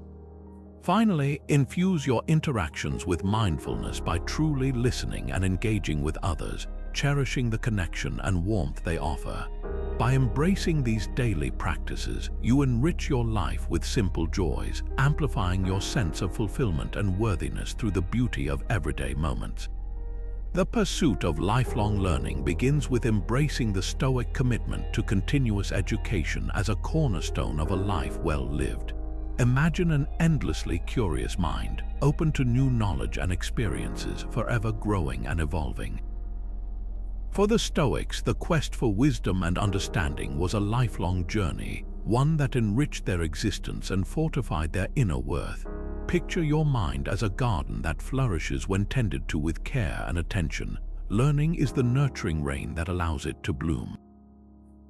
Finally, infuse your interactions with mindfulness by truly listening and engaging with others, cherishing the connection and warmth they offer. By embracing these daily practices, you enrich your life with simple joys, amplifying your sense of fulfillment and worthiness through the beauty of everyday moments. The pursuit of lifelong learning begins with embracing the Stoic commitment to continuous education as a cornerstone of a life well lived. Imagine an endlessly curious mind, open to new knowledge and experiences, forever growing and evolving. For the Stoics, the quest for wisdom and understanding was a lifelong journey, one that enriched their existence and fortified their inner worth. Picture your mind as a garden that flourishes when tended to with care and attention. Learning is the nurturing rain that allows it to bloom.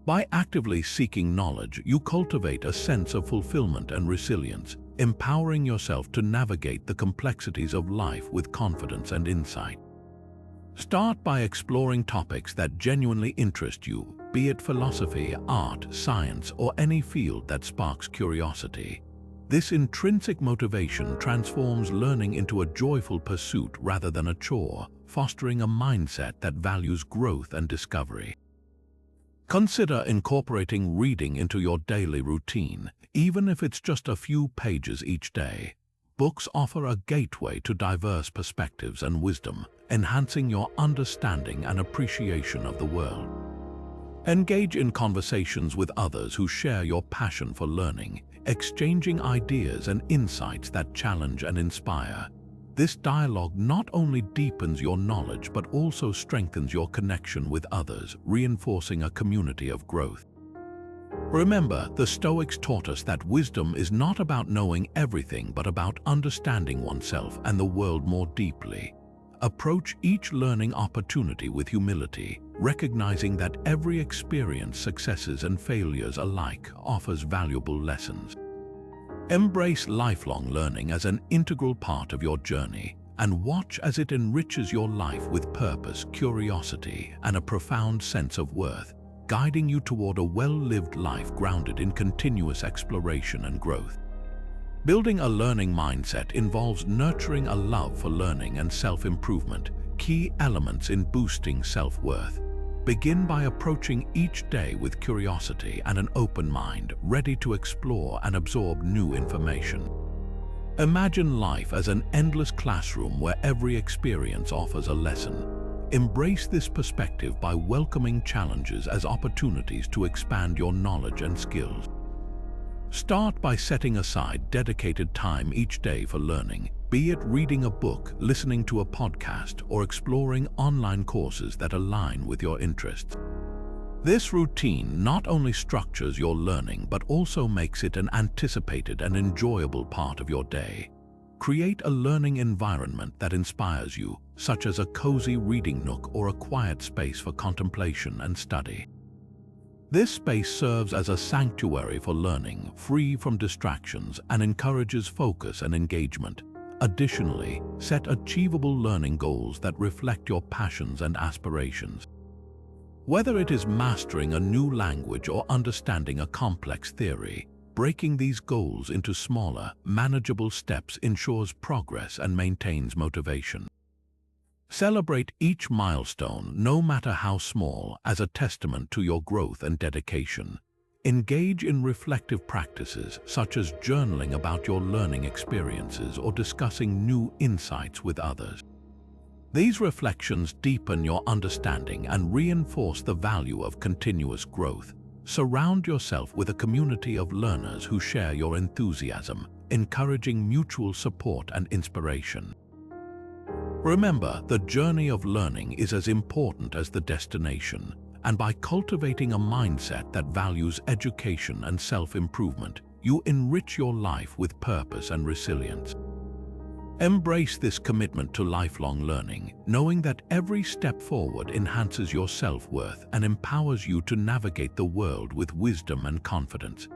By actively seeking knowledge, you cultivate a sense of fulfillment and resilience, empowering yourself to navigate the complexities of life with confidence and insight. Start by exploring topics that genuinely interest you, be it philosophy, art, science, or any field that sparks curiosity. This intrinsic motivation transforms learning into a joyful pursuit rather than a chore, fostering a mindset that values growth and discovery. Consider incorporating reading into your daily routine, even if it's just a few pages each day. Books offer a gateway to diverse perspectives and wisdom, enhancing your understanding and appreciation of the world. Engage in conversations with others who share your passion for learning, exchanging ideas and insights that challenge and inspire. This dialogue not only deepens your knowledge but also strengthens your connection with others, reinforcing a community of growth. Remember, the Stoics taught us that wisdom is not about knowing everything but about understanding oneself and the world more deeply. Approach each learning opportunity with humility, recognizing that every experience, successes and failures alike, offers valuable lessons. Embrace lifelong learning as an integral part of your journey and watch as it enriches your life with purpose, curiosity, and a profound sense of worth, guiding you toward a well-lived life grounded in continuous exploration and growth. Building a learning mindset involves nurturing a love for learning and self-improvement, key elements in boosting self-worth. Begin by approaching each day with curiosity and an open mind, ready to explore and absorb new information. Imagine life as an endless classroom where every experience offers a lesson. Embrace this perspective by welcoming challenges as opportunities to expand your knowledge and skills. Start by setting aside dedicated time each day for learning, be it reading a book, listening to a podcast, or exploring online courses that align with your interests. This routine not only structures your learning but also makes it an anticipated and enjoyable part of your day. Create a learning environment that inspires you, such as a cozy reading nook or a quiet space for contemplation and study. This space serves as a sanctuary for learning, free from distractions, and encourages focus and engagement. Additionally, set achievable learning goals that reflect your passions and aspirations. Whether it is mastering a new language or understanding a complex theory, breaking these goals into smaller, manageable steps ensures progress and maintains motivation. Celebrate each milestone, no matter how small, as a testament to your growth and dedication. Engage in reflective practices such as journaling about your learning experiences or discussing new insights with others. These reflections deepen your understanding and reinforce the value of continuous growth. Surround yourself with a community of learners who share your enthusiasm, encouraging mutual support and inspiration. Remember, the journey of learning is as important as the destination, and by cultivating a mindset that values education and self-improvement, you enrich your life with purpose and resilience. Embrace this commitment to lifelong learning, knowing that every step forward enhances your self-worth and empowers you to navigate the world with wisdom and confidence.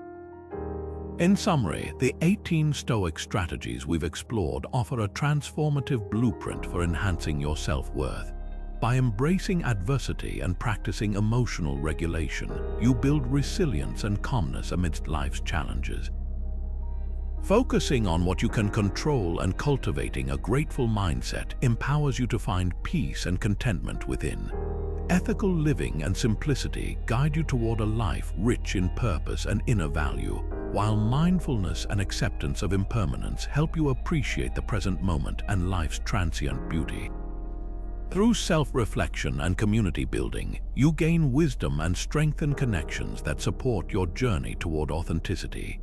In summary, the 18 Stoic strategies we've explored offer a transformative blueprint for enhancing your self-worth. By embracing adversity and practicing emotional regulation, you build resilience and calmness amidst life's challenges. Focusing on what you can control and cultivating a grateful mindset empowers you to find peace and contentment within. Ethical living and simplicity guide you toward a life rich in purpose and inner value, while mindfulness and acceptance of impermanence help you appreciate the present moment and life's transient beauty. Through self-reflection and community building, you gain wisdom and strengthen connections that support your journey toward authenticity.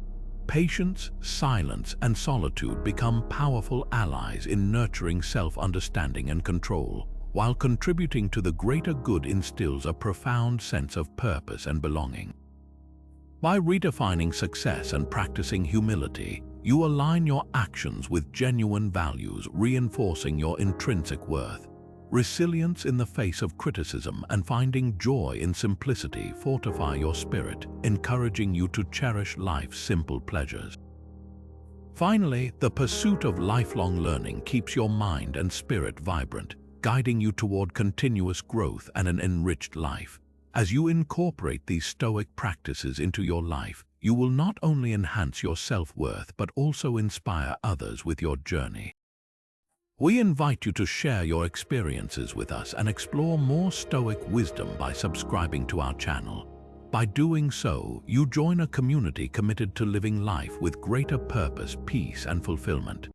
Patience, silence, and solitude become powerful allies in nurturing self-understanding and control, while contributing to the greater good instills a profound sense of purpose and belonging. By redefining success and practicing humility, you align your actions with genuine values, reinforcing your intrinsic worth. Resilience in the face of criticism and finding joy in simplicity fortify your spirit, encouraging you to cherish life's simple pleasures. Finally, the pursuit of lifelong learning keeps your mind and spirit vibrant, guiding you toward continuous growth and an enriched life. As you incorporate these Stoic practices into your life, you will not only enhance your self-worth but also inspire others with your journey. We invite you to share your experiences with us and explore more Stoic wisdom by subscribing to our channel. By doing so, you join a community committed to living life with greater purpose, peace, and fulfillment.